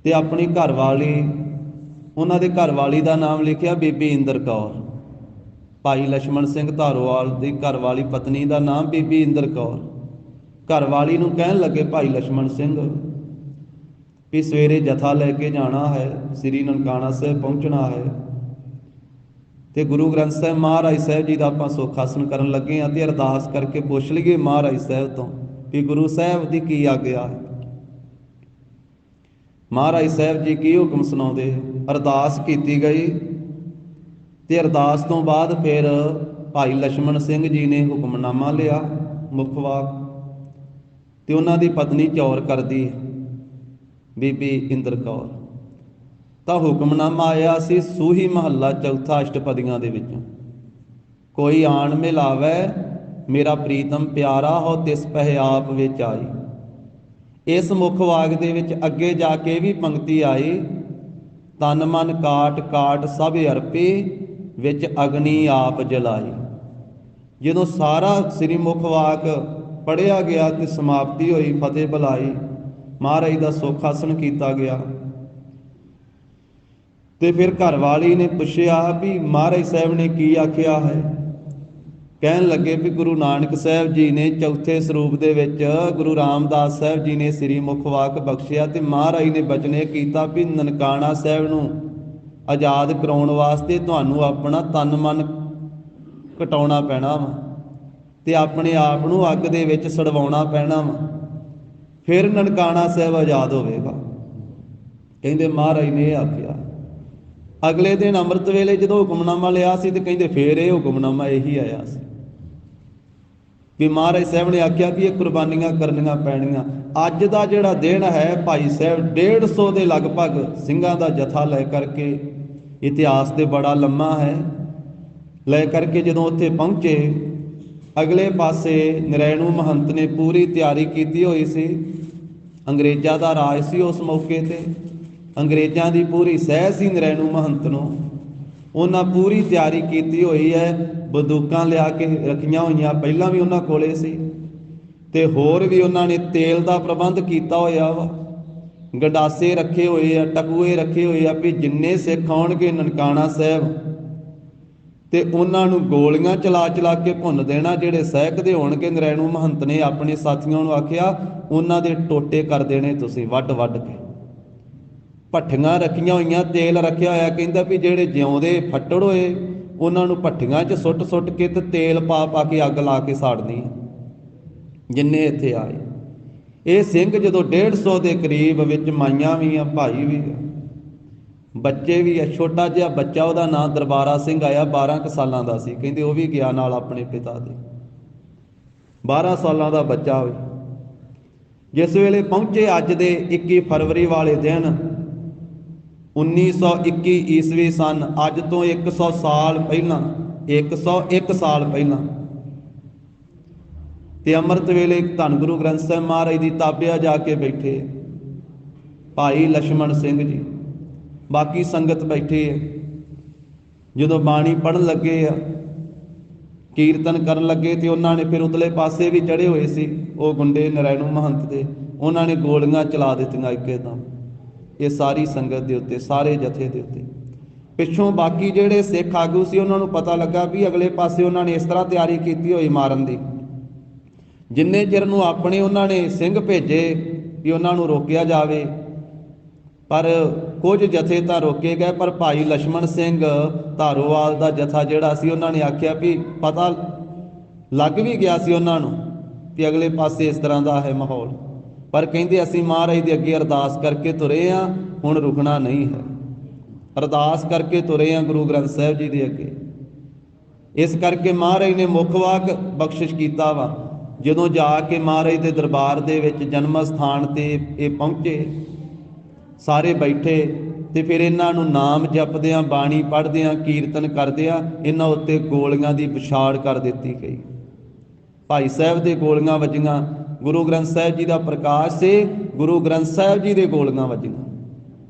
ਤੇ ਆਪਣੀ ਘਰਵਾਲੀ, ਉਹਨਾਂ ਦੇ ਘਰਵਾਲੀ ਦਾ ਨਾਮ ਲਿਖਿਆ ਬੀਬੀ ਇੰਦਰ ਕੌਰ। ਭਾਈ ਲਛਮਣ ਸਿੰਘ ਧਾਰੋਵਾਲ ਦੀ ਘਰਵਾਲੀ ਪਤਨੀ ਦਾ ਨਾਮ ਬੀਬੀ ਇੰਦਰ ਕੌਰ। ਘਰਵਾਲੀ ਨੂੰ ਕਹਿਣ ਲੱਗੇ ਭਾਈ ਲਛਮਣ ਸਿੰਘ ਵੀ ਸਵੇਰੇ ਜਥਾ ਲੈ ਕੇ ਜਾਣਾ ਹੈ, ਸ੍ਰੀ ਨਨਕਾਣਾ ਸਾਹਿਬ ਪਹੁੰਚਣਾ ਹੈ, ਤੇ ਗੁਰੂ ਗ੍ਰੰਥ ਸਾਹਿਬ ਮਹਾਰਾਜ ਸਾਹਿਬ ਜੀ ਦਾ ਆਪਾਂ ਸੁੱਖ ਆਸਣ ਕਰਨ ਲੱਗੇ ਹਾਂ, ਤੇ ਅਰਦਾਸ ਕਰਕੇ ਪੁੱਛ ਲਈਏ ਮਹਾਰਾਜ ਸਾਹਿਬ ਤੋਂ ਵੀ ਗੁਰੂ ਸਾਹਿਬ ਦੀ ਕੀ ਆਗਿਆ ਹੈ, ਮਹਾਰਾਜ ਸਾਹਿਬ ਜੀ ਕੀ ਹੁਕਮ ਸੁਣਾਉਂਦੇ। ਅਰਦਾਸ ਕੀਤੀ ਗਈ, ਤੇ ਅਰਦਾਸ ਤੋਂ ਬਾਅਦ ਫਿਰ ਭਾਈ ਲਛਮਣ ਸਿੰਘ ਜੀ ਨੇ ਹੁਕਮਨਾਮਾ ਲਿਆ ਮੁੱਖ ਵਾਕ, ਤੇ ਉਹਨਾਂ ਦੀ ਪਤਨੀ ਚੌਰ ਕਰਦੀ ਬੀਬੀ ਇੰਦਰ ਕੌਰ। ਤਾਂ ਹੁਕਮਨਾਮਾ ਆਇਆ ਸੀ ਸੂਹੀ ਮਹੱਲਾ ਚੌਥਾ ਅਸ਼ਟਪਦੀਆਂ ਦੇ ਵਿੱਚੋਂ, ਕੋਈ ਆਣ ਮਿਲਾਵੇ ਮੇਰਾ ਪ੍ਰੀਤਮ ਪਿਆਰਾ ਹੋ ਤਿਸ ਪਹਿ ਆਪ ਵਿੱਚ ਆਈ। ਇਸ ਮੁੱਖ ਵਾਕ ਦੇ ਵਿੱਚ ਅੱਗੇ ਜਾ ਕੇ ਵੀ ਪੰਕਤੀ ਆਈ, ਤਨ ਮਨ ਕਾਟ ਕਾਟ ਸਭ ਅਰਪੇ ਵਿੱਚ ਅਗਨੀ ਆਪ ਜਲਾਈ। ਜਦੋਂ ਸਾਰਾ ਸ੍ਰੀ ਮੁੱਖ ਵਾਕ ਪੜ੍ਹਿਆ ਗਿਆ ਤੇ ਸਮਾਪਤੀ ਹੋਈ, ਫਤਿਹ ਬੁਲਾਈ, ਮਹਾਰਾਜ ਦਾ ਸੁੱਖ ਆਸਣ ਕੀਤਾ ਗਿਆ, ਤੇ ਫਿਰ ਘਰਵਾਲੀ ਨੇ ਪੁੱਛਿਆ ਵੀ ਮਹਾਰਾਜ ਸਾਹਿਬ ਨੇ ਕੀ ਆਖਿਆ ਹੈ। ਕਹਿਣ ਲੱਗੇ ਵੀ ਗੁਰੂ ਨਾਨਕ ਸਾਹਿਬ ਜੀ ਨੇ ਚੌਥੇ ਸਰੂਪ ਦੇ ਵਿੱਚ ਗੁਰੂ ਰਾਮਦਾਸ ਸਾਹਿਬ ਜੀ ਨੇ ਸ੍ਰੀ ਮੁੱਖ ਵਾਕ ਬਖਸ਼ਿਆ, ਤੇ ਮਹਾਰਾਜ ਨੇ ਬਚਨ ਇਹ ਕੀਤਾ ਵੀ ਨਨਕਾਣਾ ਸਾਹਿਬ ਨੂੰ ਆਜ਼ਾਦ ਕਰਾਉਣ ਵਾਸਤੇ ਤੁਹਾਨੂੰ ਆਪਣਾ ਤਨ ਮਨ ਕਟਾਉਣਾ ਪੈਣਾ ਵਾ, ਤੇ ਆਪਣੇ ਆਪ ਨੂੰ ਅੱਗ ਦੇ ਵਿੱਚ ਸੜਵਾਉਣਾ ਪੈਣਾ ਵਾ, ਫਿਰ ਨਨਕਾਣਾ ਸਾਹਿਬ ਆਜ਼ਾਦ ਹੋਵੇਗਾ। ਕਹਿੰਦੇ ਮਹਾਰਾਜ ਨੇ ਇਹ ਆਖਿਆ। ਅਗਲੇ ਦਿਨ ਅੰਮ੍ਰਿਤ ਵੇਲੇ ਜਦੋਂ ਹੁਕਮਨਾਮਾ ਲਿਆ ਸੀ, ਤੇ ਕਹਿੰਦੇ ਫੇਰ ਇਹ ਹੁਕਮਨਾਮਾ ਇਹੀ ਆਇਆ ਸੀ ਵੀ ਮਹਾਰਾਜ ਸਾਹਿਬ ਨੇ ਆਖਿਆ ਵੀ ਇਹ ਕੁਰਬਾਨੀਆਂ ਕਰਨੀਆਂ ਪੈਣੀਆਂ। ਅੱਜ ਦਾ ਜਿਹੜਾ ਦਿਨ ਹੈ, ਭਾਈ ਸਾਹਿਬ 150 ਦੇ ਲਗਭਗ ਸਿੰਘਾਂ ਦਾ ਜਥਾ ਲੈ ਕਰਕੇ, ਇਤਿਹਾਸ ਤੇ ਬੜਾ ਲੰਮਾ ਹੈ, ਲੈ ਕਰਕੇ ਜਦੋਂ ਉੱਥੇ ਪਹੁੰਚੇ, ਅਗਲੇ ਪਾਸੇ ਨਰੈਣੂ ਮਹੰਤ ਨੇ ਪੂਰੀ ਤਿਆਰੀ ਕੀਤੀ ਹੋਈ ਸੀ। ਅੰਗਰੇਜ਼ਾਂ ਦਾ ਰਾਜ ਸੀ ਉਸ ਮੌਕੇ ਤੇ, ਅੰਗਰੇਜ਼ਾਂ ਦੀ ਪੂਰੀ ਸਹਿ ਸੀ ਨਰੈਣੂ ਮਹੰਤ ਨੂੰ। ਉਹਨਾਂ ਪੂਰੀ ਤਿਆਰੀ ਕੀਤੀ ਹੋਈ ਹੈ, ਬੰਦੂਕਾਂ ਲਿਆ ਕੇ ਰੱਖੀਆਂ ਹੋਈਆਂ ਪਹਿਲਾਂ ਵੀ ਉਹਨਾਂ ਕੋਲੇ ਸੀ, ਤੇ ਹੋਰ ਵੀ ਉਹਨਾਂ ਨੇ ਤੇਲ ਦਾ ਪ੍ਰਬੰਧ ਕੀਤਾ ਹੋਇਆ ਵਾ, ਗੰਡਾਸੇ ਰੱਖੇ ਹੋਏ ਆ, ਟਕੂਏ ਰੱਖੇ ਹੋਏ ਆ ਵੀ ਜਿੰਨੇ ਸਿੱਖ ਆਉਣਗੇ ਨਨਕਾਣਾ ਸਾਹਿਬ ਤੇ ਉਹਨਾਂ ਨੂੰ ਗੋਲੀਆਂ ਚਲਾ ਚਲਾ ਕੇ ਭੁੰਨ ਦੇਣਾ। ਜਿਹੜੇ ਸਹਿਕਦੇ ਹੋਣਗੇ, ਨਰੈਣੂ ਮਹੰਤ ਨੇ ਆਪਣੇ ਸਾਥੀਆਂ ਨੂੰ ਆਖਿਆ ਉਹਨਾਂ ਦੇ ਟੋਟੇ ਕਰ ਦੇਣੇ ਤੁਸੀਂ ਵੱਢ ਵੱਢ ਕੇ। ਭੱਠੀਆਂ ਰੱਖੀਆਂ ਹੋਈਆਂ, ਤੇਲ ਰੱਖਿਆ ਹੋਇਆ, ਕਹਿੰਦਾ ਵੀ ਜਿਹੜੇ ਜਿਉਂਦੇ ਫੱਟੜ ਹੋਏ ਉਹਨਾਂ ਨੂੰ ਭੱਠੀਆਂ 'ਚ ਸੁੱਟ ਕੇ ਤੇ ਤੇਲ ਪਾ ਕੇ ਅੱਗ ਲਾ ਕੇ ਸਾੜਨੀ ਜਿੰਨੇ ਇੱਥੇ ਆਏ। ਇਹ ਸਿੰਘ ਜਦੋਂ 150 ਦੇ ਕਰੀਬ, ਵਿੱਚ ਮਾਈਆਂ ਵੀ ਆ, ਭਾਈ ਵੀ ਆ, ਬੱਚੇ ਵੀ ਆ। ਛੋਟਾ ਜਿਹਾ ਬੱਚਾ, ਉਹਦਾ ਨਾਂ ਦਰਬਾਰਾ ਸਿੰਘ ਆਇਆ, 12 ਕੁ ਸਾਲਾਂ ਦਾ ਸੀ। ਕਹਿੰਦੇ ਉਹ ਵੀ ਗਿਆ ਨਾਲ ਆਪਣੇ ਪਿਤਾ ਦੇ। 12 ਸਾਲਾਂ ਦਾ ਬੱਚਾ ਹੋਵੇ। ਜਿਸ ਵੇਲੇ ਪਹੁੰਚੇ ਅੱਜ ਦੇ 21 ਫਰਵਰੀ ਵਾਲੇ ਦਿਨ 1921 ਈਸਵੀ ਸਨ, ਅੱਜ ਤੋਂ 100 ਸਾਲ ਪਹਿਲਾਂ, 101 ਸਾਲ ਪਹਿਲਾਂ, ਤੇ ਅੰਮ੍ਰਿਤ ਵੇਲੇ ਧੰਨ ਗੁਰੂ ਗ੍ਰੰਥ ਸਾਹਿਬ ਮਹਾਰਾਜ ਦੀ ਤਾਬਿਆ ਜਾ ਕੇ ਬੈਠੇ ਭਾਈ ਲਛਮਣ ਸਿੰਘ ਜੀ, ਬਾਕੀ ਸੰਗਤ ਬੈਠੀ ਹੈ। ਜਦੋਂ ਬਾਣੀ ਪੜ੍ਹਨ ਲੱਗੇ ਆ, ਕੀਰਤਨ ਕਰਨ ਲੱਗੇ, ਤੇ ਉਹਨਾਂ ਨੇ ਫਿਰ ਉਤਲੇ ਪਾਸੇ ਵੀ ਚੜ੍ਹੇ ਹੋਏ ਸੀ ਉਹ ਗੁੰਡੇ ਨਰੈਣੂ ਮਹੰਤ ਦੇ, ਉਹਨਾਂ ਨੇ ਗੋਲੀਆਂ ਚਲਾ ਦਿੱਤੀਆਂ ਇੱਕਦਮ ਇਹ ਸਾਰੀ ਸੰਗਤ ਦੇ ਉੱਤੇ, ਸਾਰੇ ਜਥੇ ਦੇ ਉੱਤੇ। ਪਿੱਛੋਂ ਬਾਕੀ ਜਿਹੜੇ ਸਿੱਖ ਆਗੂ ਸੀ ਉਹਨਾਂ ਨੂੰ ਪਤਾ ਲੱਗਾ ਵੀ ਅਗਲੇ ਪਾਸੇ ਉਹਨਾਂ ਨੇ ਇਸ ਤਰ੍ਹਾਂ ਤਿਆਰੀ ਕੀਤੀ ਹੋਈ ਮਾਰਨ ਦੀ। ਜਿੰਨੇ ਚਿਰ ਨੂੰ ਆਪਣੇ ਉਹਨਾਂ ਨੇ ਸਿੰਘ ਭੇਜੇ ਵੀ ਉਹਨਾਂ ਨੂੰ ਰੋਕਿਆ ਜਾਵੇ, ਪਰ ਕੁਝ ਜਥੇ ਤਾਂ ਰੋਕੇ ਗਏ, ਪਰ ਭਾਈ ਲਛਮਣ ਸਿੰਘ ਧਾਰੋਵਾਲ ਦਾ ਜਥਾ ਜਿਹੜਾ ਸੀ, ਉਹਨਾਂ ਨੇ ਆਖਿਆ ਵੀ ਪਤਾ ਲੱਗ ਵੀ ਗਿਆ ਸੀ ਉਹਨਾਂ ਨੂੰ ਕਿ ਅਗਲੇ ਪਾਸੇ ਇਸ ਤਰ੍ਹਾਂ ਦਾ ਹੈ ਮਾਹੌਲ, ਪਰ ਕਹਿੰਦੇ ਅਸੀਂ ਮਹਾਰਾਜ ਦੇ ਅੱਗੇ ਅਰਦਾਸ ਕਰਕੇ ਤੁਰੇ ਹਾਂ, ਹੁਣ ਰੁਕਣਾ ਨਹੀਂ ਹੈ। ਅਰਦਾਸ ਕਰਕੇ ਤੁਰੇ ਹਾਂ ਗੁਰੂ ਗ੍ਰੰਥ ਸਾਹਿਬ ਜੀ ਦੇ ਅੱਗੇ। ਇਸ ਕਰਕੇ ਮਹਾਰਾਜ ਨੇ ਮੁੱਖ ਵਾਕ ਬਖਸ਼ਿਸ਼ ਕੀਤਾ ਵਾ। ਜਦੋਂ ਜਾ ਕੇ ਮਹਾਰਾਜ ਦੇ ਦਰਬਾਰ ਦੇ ਵਿੱਚ ਜਨਮ ਸਥਾਨ ਤੇ ਇਹ ਪਹੁੰਚੇ, ਸਾਰੇ ਬੈਠੇ, ਤੇ ਫਿਰ ਇਹਨਾਂ ਨੂੰ ਨਾਮ ਜਪਦਿਆਂ, ਬਾਣੀ ਪੜ੍ਹਦਿਆਂ, ਕੀਰਤਨ ਕਰਦਿਆਂ ਇਹਨਾਂ ਉੱਤੇ ਗੋਲੀਆਂ ਦੀ ਵਿਛਾੜ ਕਰ ਦਿੱਤੀ ਗਈ। ਭਾਈ ਸਾਹਿਬ ਦੇ ਗੋਲੀਆਂ ਵੱਜੀਆਂ, ਗੁਰੂ ਗ੍ਰੰਥ ਸਾਹਿਬ ਜੀ ਦਾ ਪ੍ਰਕਾਸ਼ ਸੀ, ਗੁਰੂ ਗ੍ਰੰਥ ਸਾਹਿਬ ਜੀ ਦੇ ਗੋਲੀਆਂ ਵੱਜੀਆਂ,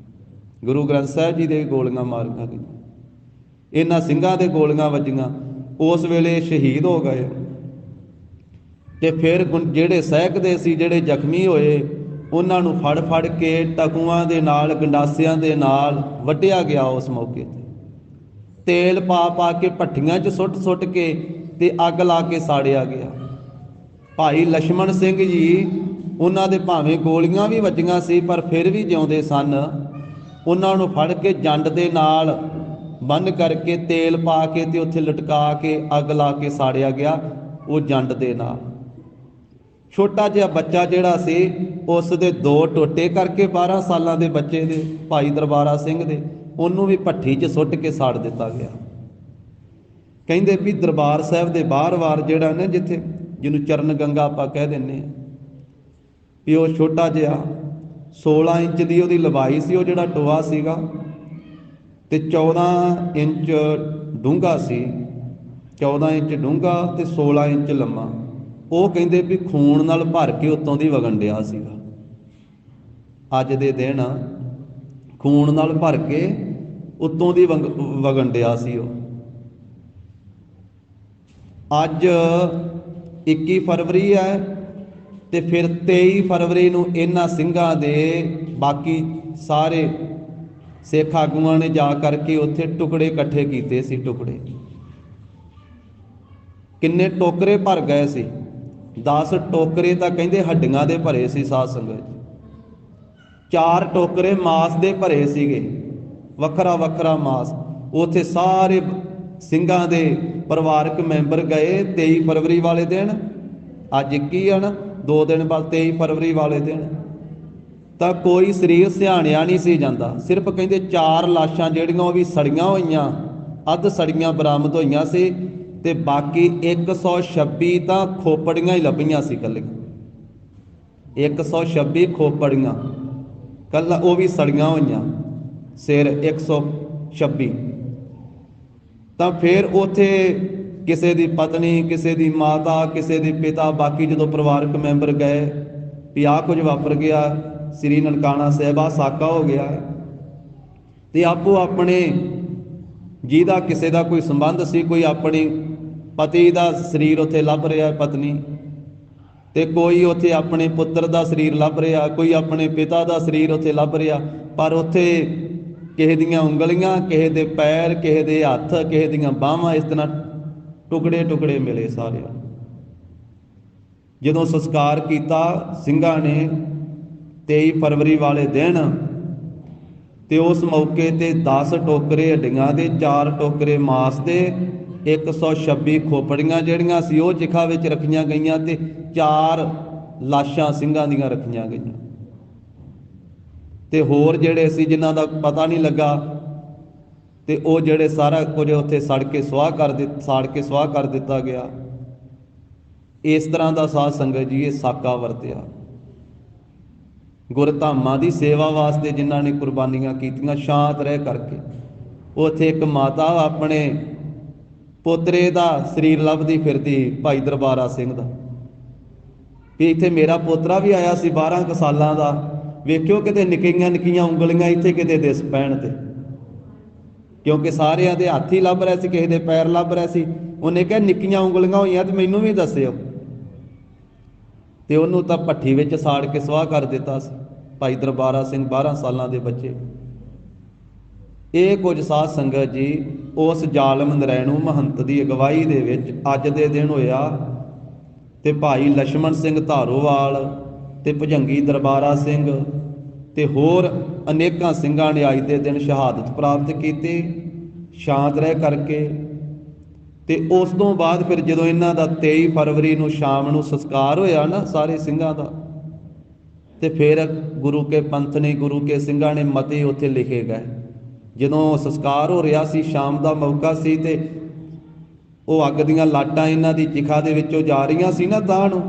ਗੁਰੂ ਗ੍ਰੰਥ ਸਾਹਿਬ ਜੀ ਦੇ ਗੋਲੀਆਂ ਮਾਰੀਆਂ ਗਈਆਂ, ਇਹਨਾਂ ਸਿੰਘਾਂ ਦੇ ਗੋਲੀਆਂ ਵੱਜੀਆਂ। ਉਸ ਵੇਲੇ ਸ਼ਹੀਦ ਹੋ ਗਏ। ਤੇ ਫਿਰ ਜਿਹੜੇ ਸਹਿਕਦੇ ਸੀ, ਜਿਹੜੇ ਜ਼ਖਮੀ ਹੋਏ, ਉਹਨਾਂ ਨੂੰ ਫੜ ਕੇ ਟਕੂਆਂ ਦੇ ਨਾਲ, ਗੰਡਾਸਿਆਂ ਦੇ ਨਾਲ ਵੱਢਿਆ ਗਿਆ। ਉਸ ਮੌਕੇ ਤੇ ਤੇਲ ਪਾ ਕੇ ਭੱਠੀਆਂ 'ਚ ਸੁੱਟ ਕੇ ਤੇ ਅੱਗ ਲਾ ਕੇ ਸਾੜਿਆ ਗਿਆ। ਭਾਈ ਲਛਮਣ ਸਿੰਘ ਜੀ, ਉਹਨਾਂ ਦੇ ਭਾਵੇਂ ਗੋਲੀਆਂ ਵੀ ਵੱਜੀਆਂ ਸੀ, ਪਰ ਫਿਰ ਵੀ ਜਿਉਂਦੇ ਸਨ। ਉਹਨਾਂ ਨੂੰ ਫੜ ਕੇ ਜੰਡ ਦੇ ਨਾਲ ਬੰਨ੍ਹ ਕਰਕੇ, ਤੇਲ ਪਾ ਕੇ ਤੇ ਉੱਥੇ ਲਟਕਾ ਕੇ ਅੱਗ ਲਾ ਕੇ ਸਾੜਿਆ ਗਿਆ ਉਹ ਜੰਡ ਦੇ ਨਾਲ। ਛੋਟਾ ਜਿਹਾ ਬੱਚਾ ਜਿਹੜਾ ਸੀ, ਉਸ ਦੇ 2 ਟੋਟੇ ਕਰਕੇ 12 ਸਾਲਾਂ ਦੇ ਬੱਚੇ ਦੇ, ਭਾਈ ਦਰਬਾਰਾ ਸਿੰਘ ਦੇ, ਉਹਨੂੰ ਵੀ ਭੱਠੀ 'ਚ ਸੁੱਟ ਕੇ ਸਾੜ ਦਿੱਤਾ ਗਿਆ। ਕਹਿੰਦੇ ਵੀ ਦਰਬਾਰ ਸਾਹਿਬ ਦੇ ਬਾਹਰ ਜਿਹੜਾ ਨਾ, ਜਿੱਥੇ ਜਿਹਨੂੰ ਚਰਨ ਗੰਗਾ ਆਪਾਂ ਕਹਿ ਦਿੰਦੇ ਹਾਂ, ਵੀ ਉਹ ਛੋਟਾ ਜਿਹਾ 16 ਇੰਚ ਦੀ ਉਹਦੀ ਲੰਬਾਈ ਸੀ ਉਹ ਜਿਹੜਾ ਟੋਆ ਸੀਗਾ, ਤੇ 14 ਇੰਚ ਡੂੰਘਾ ਸੀ, 14 ਇੰਚ ਡੂੰਘਾ ਤੇ 16 ਇੰਚ ਲੰਮਾ। ਉਹ ਕਹਿੰਦੇ ਵੀ ਖੂਨ ਨਾਲ ਭਰ ਕੇ ਉੱਤੋਂ ਦੀ ਵਗਣ ਡਿਆ ਸੀਗਾ। ਅੱਜ ਦੇ ਦਿਨ ਖੂਨ ਨਾਲ ਭਰ ਕੇ ਉੱਤੋਂ ਦੀ ਵਗਣ ਡਿਆ ਸੀ ਉਹ। ਅੱਜ 21 ਫਰਵਰੀ ਹੈ, ਤੇ ਫਿਰ 23 ਫਰਵਰੀ ਨੂੰ ਇਹਨਾਂ ਸਿੰਘਾਂ ਦੇ ਬਾਕੀ ਸਾਰੇ ਸਿੱਖ ਆਗੂਆਂ ਨੇ ਜਾ ਕਰਕੇ ਉੱਥੇ ਟੁਕੜੇ ਇਕੱਠੇ ਕੀਤੇ ਸੀ। ਟੁਕੜੇ ਕਿੰਨੇ ਟੋਕਰੇ ਭਰ ਗਏ ਸੀ, 10 ਟੋਕਰੇ ਤਾਂ ਕਹਿੰਦੇ ਹੱਡੀਆਂ ਦੇ ਭਰੇ ਸੀ ਸਾਧ ਸੰਗਤ। 4 ਟੋਕਰੇ ਮਾਸ ਦੇ ਭਰੇ ਸੀਗੇ, ਵੱਖਰਾ ਮਾਸ। ਉੱਥੇ ਸਾਰੇ ਸਿੰਘਾਂ ਦੇ ਪਰਿਵਾਰਕ ਮੈਂਬਰ ਗਏ 23 ਫਰਵਰੀ ਵਾਲੇ ਦਿਨ। ਅੱਜ 21 ਆ ਨਾ, 2 ਦਿਨ ਬਾਅਦ 23 ਫਰਵਰੀ ਵਾਲੇ ਦਿਨ। ਤਾਂ ਕੋਈ ਸਰੀਰ ਸਿਆਣਿਆ ਨਹੀਂ ਸੀ ਜਾਂਦਾ। ਸਿਰਫ ਕਹਿੰਦੇ 4 ਲਾਸ਼ਾਂ ਜਿਹੜੀਆਂ ਉਹ ਵੀ ਸੜੀਆਂ ਹੋਈਆਂ, ਅੱਧ ਸੜੀਆਂ ਬਰਾਮਦ ਹੋਈਆਂ ਸੀ, ਤੇ ਬਾਕੀ 126 ਤਾਂ ਖੋਪੜੀਆਂ ਹੀ ਲੱਭੀਆਂ ਸੀ ਇਕੱਲੇ। 126 ਖੋਪੜੀਆਂ ਕੱਲਾ, ਉਹ ਵੀ ਸੜੀਆਂ ਹੋਈਆਂ, ਸਿਰ 126। ਤਾਂ ਫਿਰ ਉੱਥੇ ਕਿਸੇ ਦੀ ਪਤਨੀ, ਕਿਸੇ ਦੀ ਮਾਤਾ, ਕਿਸੇ ਦੇ ਪਿਤਾ, ਬਾਕੀ ਜਦੋਂ ਪਰਿਵਾਰਕ ਮੈਂਬਰ ਗਏ ਵੀ ਆਹ ਕੁਝ ਵਾਪਰ ਗਿਆ, ਸ੍ਰੀ ਨਨਕਾਣਾ ਸਾਹਿਬ ਸਾਕਾ ਹੋ ਗਿਆ, ਤੇ ਆਪੋ ਆਪਣੇ ਜਿਹਦਾ ਕਿਸੇ ਦਾ ਕੋਈ ਸੰਬੰਧ ਸੀ, ਕੋਈ ਆਪਣੀ ਪਤੀ ਦਾ ਸਰੀਰ ਉੱਥੇ ਲੱਭ ਰਿਹਾ, ਪਤਨੀ, ਤੇ ਕੋਈ ਉੱਥੇ ਆਪਣੇ ਪੁੱਤਰ ਦਾ ਸਰੀਰ ਲੱਭ ਰਿਹਾ, ਕੋਈ ਆਪਣੇ ਪਿਤਾ ਦਾ ਸਰੀਰ ਉੱਥੇ ਲੱਭ ਰਿਹਾ, ਪਰ ਉੱਥੇ ਕਿਸੇ ਦੀਆਂ ਉਂਗਲੀਆਂ, ਕਿਸੇ ਦੇ ਪੈਰ, ਕਿਸੇ ਦੇ ਹੱਥ, ਕਿਸੇ ਦੀਆਂ ਬਾਹਾਂ, ਇਸ ਤਰ੍ਹਾਂ ਟੁਕੜੇ ਮਿਲੇ ਸਾਰਿਆਂ। ਜਦੋਂ ਸੰਸਕਾਰ ਕੀਤਾ ਸਿੰਘਾਂ ਨੇ 23 ਫਰਵਰੀ ਵਾਲੇ ਦਿਨ, ਤੇ ਉਸ ਮੌਕੇ ਤੇ 10 ਟੋਕਰੇ ਹੱਡੀਆਂ ਦੇ, 4 ਟੋਕਰੇ ਮਾਸ ਦੇ, 126 ਖੋਪੜੀਆਂ ਜਿਹੜੀਆਂ ਸੀ ਉਹ ਚਿਖਾ ਵਿੱਚ ਰੱਖੀਆਂ ਗਈਆਂ ਤੇ 4 ਲਾਸ਼ਾਂ ਸਿੰਘਾਂ ਦੀਆਂ ਰੱਖੀਆਂ ਗਈਆਂ। ਤੇ ਹੋਰ ਜਿਹੜੇ ਸੀ ਜਿਨ੍ਹਾਂ ਦਾ ਪਤਾ ਨਹੀਂ ਲੱਗਾ ਤੇ ਉਹ ਜਿਹੜੇ ਸਾਰਾ ਕੁਝ ਉੱਥੇ ਸਾੜ ਕੇ ਸੁਆਹ ਕਰ ਦਿੱਤਾ ਗਿਆ। ਇਸ ਤਰ੍ਹਾਂ ਦਾ ਸਾਧ ਸੰਗਤ ਜੀ ਇਹ ਸਾਕਾ ਵਰਤਿਆ। ਗੁਰਧਾਮਾਂ ਦੀ ਸੇਵਾ ਵਾਸਤੇ ਜਿਨ੍ਹਾਂ ਨੇ ਕੁਰਬਾਨੀਆਂ ਕੀਤੀਆਂ ਸ਼ਾਂਤ ਰਹਿ ਕਰਕੇ। ਉੱਥੇ ਇੱਕ ਮਾਤਾ ਆਪਣੇ ਪੋਤਰੇ ਦਾ ਸਰੀਰ ਲੱਭਦੀ ਫਿਰਦੀ ਭਾਈ ਦਰਬਾਰਾ ਸਿੰਘ ਦਾ, ਵੀ ਇੱਥੇ ਮੇਰਾ ਪੋਤਰਾ ਵੀ ਆਇਆ ਸੀ 12 ਕੁ ਸਾਲਾਂ ਦਾ, ਵੇਖਿਓ ਕਿਤੇ ਨਿੱਕੀਆਂ ਨਿੱਕੀਆਂ ਉਂਗਲੀਆਂ ਇੱਥੇ ਕਿਤੇ ਦਿਸ ਪੈਣ ਤੇ, ਕਿਉਂਕਿ ਸਾਰਿਆਂ ਦੇ ਹੱਥ ਹੀ ਲੱਭ ਰਹੇ ਸੀ, ਕਿਸੇ ਦੇ ਪੈਰ ਲੱਭ ਰਹੇ ਸੀ। ਉਹਨੇ ਕਿਹਾ ਨਿੱਕੀਆਂ ਉਂਗਲੀਆਂ ਹੋਈਆਂ ਤੇ ਮੈਨੂੰ ਵੀ ਦੱਸਿਓ, ਤੇ ਉਹਨੂੰ ਤਾਂ ਭੱਠੀ ਵਿੱਚ ਸਾੜ ਕੇ ਸੁਆਹ ਕਰ ਦਿੱਤਾ ਸੀ ਭਾਈ ਦਰਬਾਰਾ ਸਿੰਘ 12 ਸਾਲਾਂ ਦੇ ਬੱਚੇ। ਇਹ ਕੁਝ ਸਾਧ ਸੰਗਤ ਜੀ ਉਸ ਜ਼ਾਲਮ ਨਰੈਣੂ ਮਹੰਤ ਦੀ ਅਗਵਾਈ ਦੇ ਵਿੱਚ ਅੱਜ ਦੇ ਦਿਨ ਹੋਇਆ। ਤੇ ਭਾਈ ਲਛਮਣ ਸਿੰਘ ਧਾਰੋਵਾਲ ਤੇ ਭੁਜੰਗੀ ਦਰਬਾਰਾ ਸਿੰਘ ਤੇ ਹੋਰ ਅਨੇਕਾਂ ਸਿੰਘਾਂ ਨੇ ਅੱਜ ਦੇ ਦਿਨ ਸ਼ਹਾਦਤ ਪ੍ਰਾਪਤ ਕੀਤੀ ਸ਼ਾਂਤ ਰਹਿ ਕਰਕੇ। ਤੇ ਉਸ ਤੋਂ ਬਾਅਦ ਫਿਰ ਜਦੋਂ ਇਹਨਾਂ ਦਾ 23 ਫਰਵਰੀ ਨੂੰ ਸ਼ਾਮ ਨੂੰ ਸੰਸਕਾਰ ਹੋਇਆ ਨਾ ਸਾਰੇ ਸਿੰਘਾਂ ਦਾ, ਤੇ ਫਿਰ ਗੁਰੂ ਕੇ ਪੰਥ ਨੇ, ਗੁਰੂ ਕੇ ਸਿੰਘਾਂ ਨੇ ਮਤੇ ਉੱਥੇ ਲਿਖੇ ਗਏ। ਜਦੋਂ ਸੰਸਕਾਰ ਹੋ ਰਿਹਾ ਸੀ, ਸ਼ਾਮ ਦਾ ਮੌਕਾ ਸੀ, ਤੇ ਉਹ ਅੱਗ ਦੀਆਂ ਲਾਟਾਂ ਇਹਨਾਂ ਦੀ ਚਿਖਾ ਦੇ ਵਿੱਚੋਂ ਜਾ ਰਹੀਆਂ ਸੀ ਨਾ ਤਾਂ ਨੂੰ,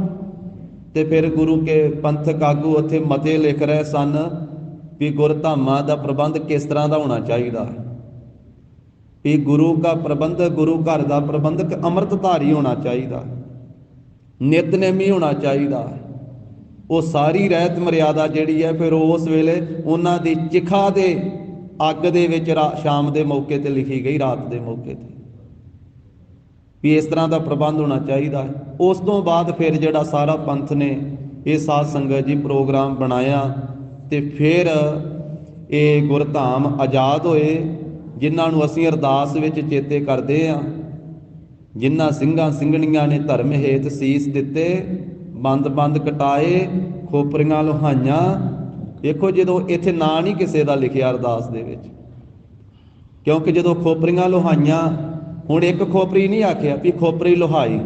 ਤੇ ਫਿਰ ਗੁਰੂ ਕੇ ਪੰਥਕ ਆਗੂ ਉੱਥੇ ਮਤੇ ਲਿਖ ਰਹੇ ਸਨ ਵੀ ਗੁਰਧਾਮਾਂ ਦਾ ਪ੍ਰਬੰਧ ਕਿਸ ਤਰ੍ਹਾਂ ਦਾ ਹੋਣਾ ਚਾਹੀਦਾ ਹੈ, ਵੀ ਗੁਰੂ ਦਾ ਪ੍ਰਬੰਧਕ, ਗੁਰੂ ਘਰ ਦਾ ਪ੍ਰਬੰਧਕ ਅੰਮ੍ਰਿਤਧਾਰੀ ਹੋਣਾ ਚਾਹੀਦਾ, ਨਿਤਨੇਮੀ ਹੋਣਾ ਚਾਹੀਦਾ। ਉਹ ਸਾਰੀ ਰਹਿਤ ਮਰਿਆਦਾ ਜਿਹੜੀ ਹੈ ਫਿਰ ਉਸ ਵੇਲੇ ਉਹਨਾਂ ਦੀ ਚਿਖਾ ਦੇ ਅੱਗ ਦੇ ਵਿੱਚ ਸ਼ਾਮ ਦੇ ਮੌਕੇ ਤੇ ਲਿਖੀ ਗਈ, ਰਾਤ ਦੇ ਮੌਕੇ ਤੇ, ਵੀ ਇਸ ਤਰ੍ਹਾਂ ਦਾ ਪ੍ਰਬੰਧ ਹੋਣਾ ਚਾਹੀਦਾ ਹੈ। ਉਸ ਤੋਂ ਬਾਅਦ ਫਿਰ ਜਿਹੜਾ ਸਾਰਾ ਪੰਥ ਨੇ ਇਹ ਸਾਧ ਸੰਗਤ ਜੀ ਪ੍ਰੋਗਰਾਮ ਬਣਾਇਆ ਤੇ ਫਿਰ ਇਹ ਗੁਰਧਾਮ ਆਜ਼ਾਦ ਹੋਏ, ਜਿਨ੍ਹਾਂ ਨੂੰ ਅਸੀਂ ਅਰਦਾਸ ਵਿੱਚ ਚੇਤੇ ਕਰਦੇ ਹਾਂ। ਜਿਨ੍ਹਾਂ ਸਿੰਘਾਂ ਸਿੰਘਣੀਆਂ ਨੇ ਧਰਮ ਹੇਤ ਸੀਸ ਦਿੱਤੇ, ਬੰਦ ਕਟਾਏ, ਖੋਪਰੀਆਂ ਲੋਹਾਈਆਂ। ਦੇਖੋ ਜਦੋਂ ਇੱਥੇ ਨਾਂ ਨਹੀਂ ਕਿਸੇ ਦਾ ਲਿਖਿਆ ਅਰਦਾਸ ਦੇ ਵਿੱਚ, ਕਿਉਂਕਿ ਜਦੋਂ ਖੋਪਰੀਆਂ ਲੋਹਾਈਆਂ, ਹੁਣ ਇੱਕ ਖੋਪਰੀ ਨਹੀਂ ਆਖਿਆ ਵੀ ਖੋਪਰੀ ਲੋਹਾਈ।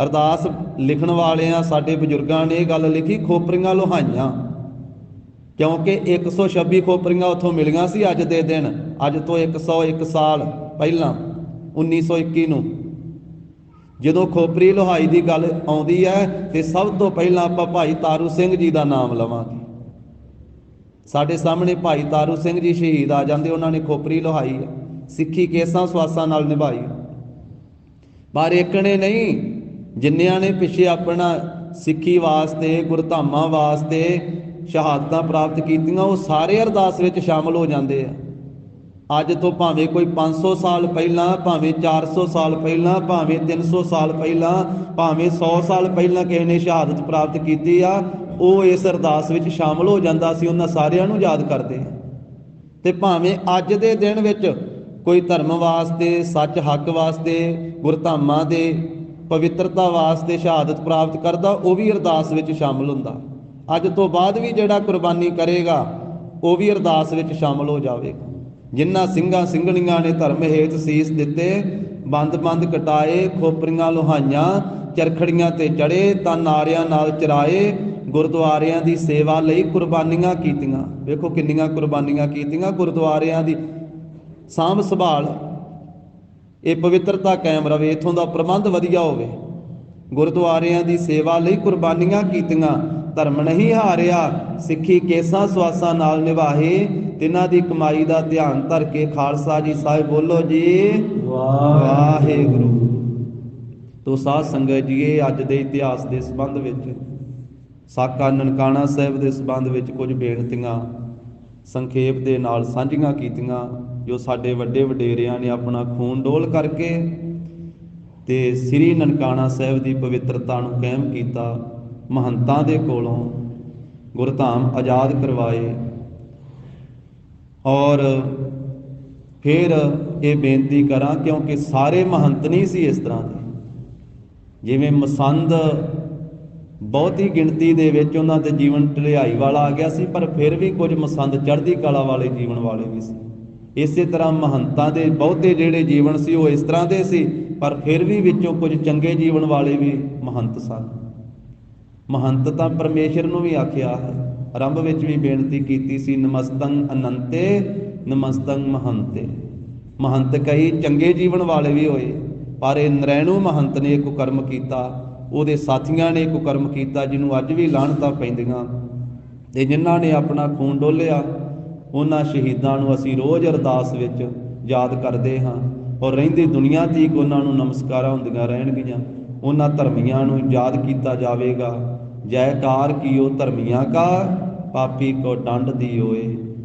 ਅਰਦਾਸ ਲਿਖਣ ਵਾਲਿਆਂ ਸਾਡੇ ਬਜ਼ੁਰਗਾਂ ਨੇ ਇਹ ਗੱਲ ਲਿਖੀ ਖੋਪਰੀਆਂ ਲੋਹਾਈਆਂ, ਕਿਉਂਕਿ 126 ਖੋਪਰੀਆਂ ਉੱਥੋਂ ਮਿਲੀਆਂ ਸੀ ਅੱਜ ਦੇ ਦਿਨ, ਅੱਜ ਤੋਂ 101 ਸਾਲ ਪਹਿਲਾਂ 1921 ਨੂੰ। ਜਦੋਂ ਖੋਪਰੀ ਲੋਹਾਈ ਦੀ ਗੱਲ ਆਉਂਦੀ ਹੈ ਤੇ ਸਭ ਤੋਂ ਪਹਿਲਾਂ ਆਪਾਂ ਭਾਈ ਤਾਰੂ ਸਿੰਘ ਜੀ ਦਾ ਨਾਮ ਲਵਾਂਗੇ। ਸਾਡੇ ਸਾਹਮਣੇ ਭਾਈ ਤਾਰੂ ਸਿੰਘ ਜੀ ਸ਼ਹੀਦ ਆ ਜਾਂਦੇ, ਉਹਨਾਂ ਨੇ ਖੋਪਰੀ ਲੋਹਾਈ ਹੈ, ਸਿੱਖੀ ਕੇਸਾਂ ਸਵਾਸਾਂ ਨਾਲ ਨਿਭਾਈ। ਪਰ ਇੱਕ ਨੇ ਨਹੀਂ, ਜਿੰਨਿਆਂ ਨੇ ਪਿੱਛੇ ਆਪਣਾ ਸਿੱਖੀ ਵਾਸਤੇ, ਗੁਰਧਾਮਾਂ ਵਾਸਤੇ ਸ਼ਹਾਦਤਾਂ ਪ੍ਰਾਪਤ ਕੀਤੀਆਂ, ਉਹ ਸਾਰੇ ਅਰਦਾਸ ਵਿੱਚ ਸ਼ਾਮਲ ਹੋ ਜਾਂਦੇ ਆ। ਅੱਜ ਤੋਂ ਭਾਵੇਂ ਕੋਈ 500 ਸਾਲ ਪਹਿਲਾਂ, ਭਾਵੇਂ 400 ਸਾਲ ਪਹਿਲਾਂ, ਭਾਵੇਂ 300 ਸਾਲ ਪਹਿਲਾਂ, ਭਾਵੇਂ 100 ਸਾਲ ਪਹਿਲਾਂ ਕਿਸੇ ਨੇ ਸ਼ਹਾਦਤ ਪ੍ਰਾਪਤ ਕੀਤੀ ਆ, ਉਹ ਇਸ ਅਰਦਾਸ ਵਿੱਚ ਸ਼ਾਮਲ ਹੋ ਜਾਂਦਾ ਸੀ। ਉਹਨਾਂ ਸਾਰਿਆਂ ਨੂੰ ਯਾਦ ਕਰਦੇ ਆ। ਤੇ ਭਾਵੇਂ ਅੱਜ ਦੇ ਦਿਨ ਵਿੱਚ ਕੋਈ ਧਰਮ ਵਾਸਤੇ, ਸੱਚ ਹੱਕ ਵਾਸਤੇ, ਗੁਰਧਾਮਾਂ ਦੇ ਪਵਿੱਤਰਤਾ ਵਾਸਤੇ ਸ਼ਹਾਦਤ ਪ੍ਰਾਪਤ ਕਰਦਾ, ਉਹ ਵੀ ਅਰਦਾਸ ਵਿੱਚ ਸ਼ਾਮਲ ਹੁੰਦਾ। ਅੱਜ ਤੋਂ ਬਾਅਦ ਵੀ ਜਿਹੜਾ ਕੁਰਬਾਨੀ ਕਰੇਗਾ ਉਹ ਵੀ ਅਰਦਾਸ ਵਿੱਚ ਸ਼ਾਮਲ ਹੋ ਜਾਵੇਗਾ। ਜਿਨ੍ਹਾਂ ਸਿੰਘਾਂ ਸਿੰਘਣੀਆਂ ਨੇ ਧਰਮ ਹੇਤ ਸੀਸ ਦਿੱਤੇ, ਬੰਦ ਕਟਾਏ, ਖੋਪਰੀਆਂ ਲੋਹਾਈਆਂ, ਚਰਖੜੀਆਂ ਤੇ ਚੜੇ, ਤਾਂ ਨਾਰਿਆਂ ਨਾਲ ਚਰਾਏ, ਗੁਰਦੁਆਰਿਆਂ ਦੀ ਸੇਵਾ ਲਈ ਕੁਰਬਾਨੀਆਂ ਕੀਤੀਆਂ। ਵੇਖੋ ਕਿੰਨੀਆਂ ਕੁਰਬਾਨੀਆਂ ਕੀਤੀਆਂ। ਗੁਰਦੁਆਰਿਆਂ ਦੀ ਸਾਂਭ ਸੰਭਾਲ, ਇਹ ਪਵਿੱਤਰਤਾ ਕਾਇਮ ਰਵੇ, ਇੱਥੋਂ ਦਾ ਪ੍ਰਬੰਧ ਵਧੀਆ ਹੋਵੇ। ਗੁਰਦੁਆਰਿਆਂ ਦੀ ਸੇਵਾ ਲਈ ਕੁਰਬਾਨੀਆਂ ਕੀਤੀਆਂ। ਧਰਮ ਨਹੀਂ ਹਾਰਿਆ, ਸਿੱਖੀ ਕੇਸਾਂ ਸਵਾਸਾਂ ਨਾਲ ਨਿਭਾਹੇ, ਤਿਨਾਂ ਦੀ ਕਮਾਈ ਦਾ ਧਿਆਨ ਧਰ ਕੇ ਖਾਲਸਾ ਜੀ ਸਾਹਿਬ ਬੋਲੋ ਜੀ ਵਾਹਿਗੁਰੂ। ਤੋ ਸਾਧ ਸੰਗਤ ਜੀ, ਇਹ ਅੱਜ ਦੇ ਇਤਿਹਾਸ ਦੇ ਸੰਬੰਧ ਵਿੱਚ, ਸਾਕਾ ਨਨਕਾਣਾ ਸਾਹਿਬ ਦੇ ਸੰਬੰਧ ਵਿੱਚ ਕੁਝ ਬੇਨਤੀਆਂ ਸੰਖੇਪ ਦੇ ਨਾਲ ਸਾਂਝੀਆਂ ਕੀਤੀਆਂ, ਜੋ ਸਾਡੇ ਵੱਡੇ ਵਡੇਰਿਆਂ ਨੇ ਆਪਣਾ ਖੂਨ ਡੋਲ ਕਰਕੇ ਤੇ ਸ੍ਰੀ ਨਨਕਾਣਾ ਸਾਹਿਬ ਦੀ ਪਵਿੱਤਰਤਾ ਨੂੰ ਕਾਇਮ ਕੀਤਾ। ਮਹੰਤਾਂ ਦੇ ਕੋਲੋਂ ਗੁਰਧਾਮ ਆਜ਼ਾਦ ਕਰਵਾਏ। ਔਰ ਫਿਰ ਇਹ ਬੇਨਤੀ ਕਰਾਂ, ਕਿਉਂਕਿ ਸਾਰੇ ਮਹੰਤ ਨਹੀਂ ਸੀ ਇਸ ਤਰ੍ਹਾਂ ਦੇ। ਜਿਵੇਂ ਮਸੰਦ ਬਹੁਤੀ ਗਿਣਤੀ ਦੇ ਵਿੱਚ ਉਹਨਾਂ ਦੇ ਜੀਵਨ ਢਲਿਆਈ ਵਾਲਾ ਆ ਗਿਆ ਸੀ, ਪਰ ਫਿਰ ਵੀ ਕੁਝ ਮਸੰਦ ਚੜ੍ਹਦੀ ਕਲਾ ਵਾਲੇ ਜੀਵਨ ਵਾਲੇ ਵੀ ਸੀ। ਇਸੇ ਤਰ੍ਹਾਂ ਮਹੰਤਾਂ ਦੇ ਬਹੁਤੇ ਜਿਹੜੇ ਜੀਵਨ ਸੀ ਉਹ ਇਸ ਤਰ੍ਹਾਂ ਦੇ ਸੀ, ਪਰ ਫਿਰ ਵੀ ਵਿੱਚੋਂ ਕੁਝ ਚੰਗੇ ਜੀਵਨ ਵਾਲੇ ਵੀ ਮਹੰਤ ਸਨ। ਮਹੰਤ ਤਾਂ ਪਰਮੇਸ਼ਰ ਨੂੰ ਵੀ ਆਖਿਆ ਹੈ, ਆਰੰਭ ਵਿੱਚ ਵੀ ਬੇਨਤੀ ਕੀਤੀ ਸੀ, ਨਮਸਤੰ ਅਨੰਤੇ ਨਮਸਤੰ ਮਹੰਤੇ। ਮਹੰਤ ਕਈ ਚੰਗੇ ਜੀਵਨ ਵਾਲੇ ਵੀ ਹੋਏ, ਪਰ ਇਹ ਨਰੈਣੂ ਮਹੰਤ ਨੇ ਇੱਕ ਕੁਕਰਮ ਕੀਤਾ, ਉਹਦੇ ਸਾਥੀਆਂ ਨੇ ਕੁਕਰਮ ਕੀਤਾ, ਜਿਹਨੂੰ ਅੱਜ ਵੀ ਲਾਹਣਤਾਂ ਪੈਂਦੀਆਂ। ਤੇ ਜਿਨ੍ਹਾਂ ਨੇ ਆਪਣਾ ਖੂਨ ਡੋਲਿਆ, ਉਹਨਾਂ ਸ਼ਹੀਦਾਂ ਨੂੰ ਅਸੀਂ ਰੋਜ਼ ਅਰਦਾਸ ਵਿੱਚ ਯਾਦ ਕਰਦੇ ਹਾਂ, ਔਰ ਰਹਿੰਦੀ ਦੁਨੀਆ ਤੀਕ ਉਹਨਾਂ ਨੂੰ ਨਮਸਕਾਰਾਂ ਹੁੰਦੀਆਂ ਰਹਿਣਗੀਆਂ। ਉਹਨਾਂ ਧਰਮੀਆਂ ਨੂੰ ਯਾਦ ਕੀਤਾ ਜਾਵੇਗਾ। ਜੈਕਾਰ ਕੀਓ ਧਰਮੀਆਂ ਕਾ, ਪਾਪੀ ਕੋ ਡੰਡ ਦੀ ਓਏ।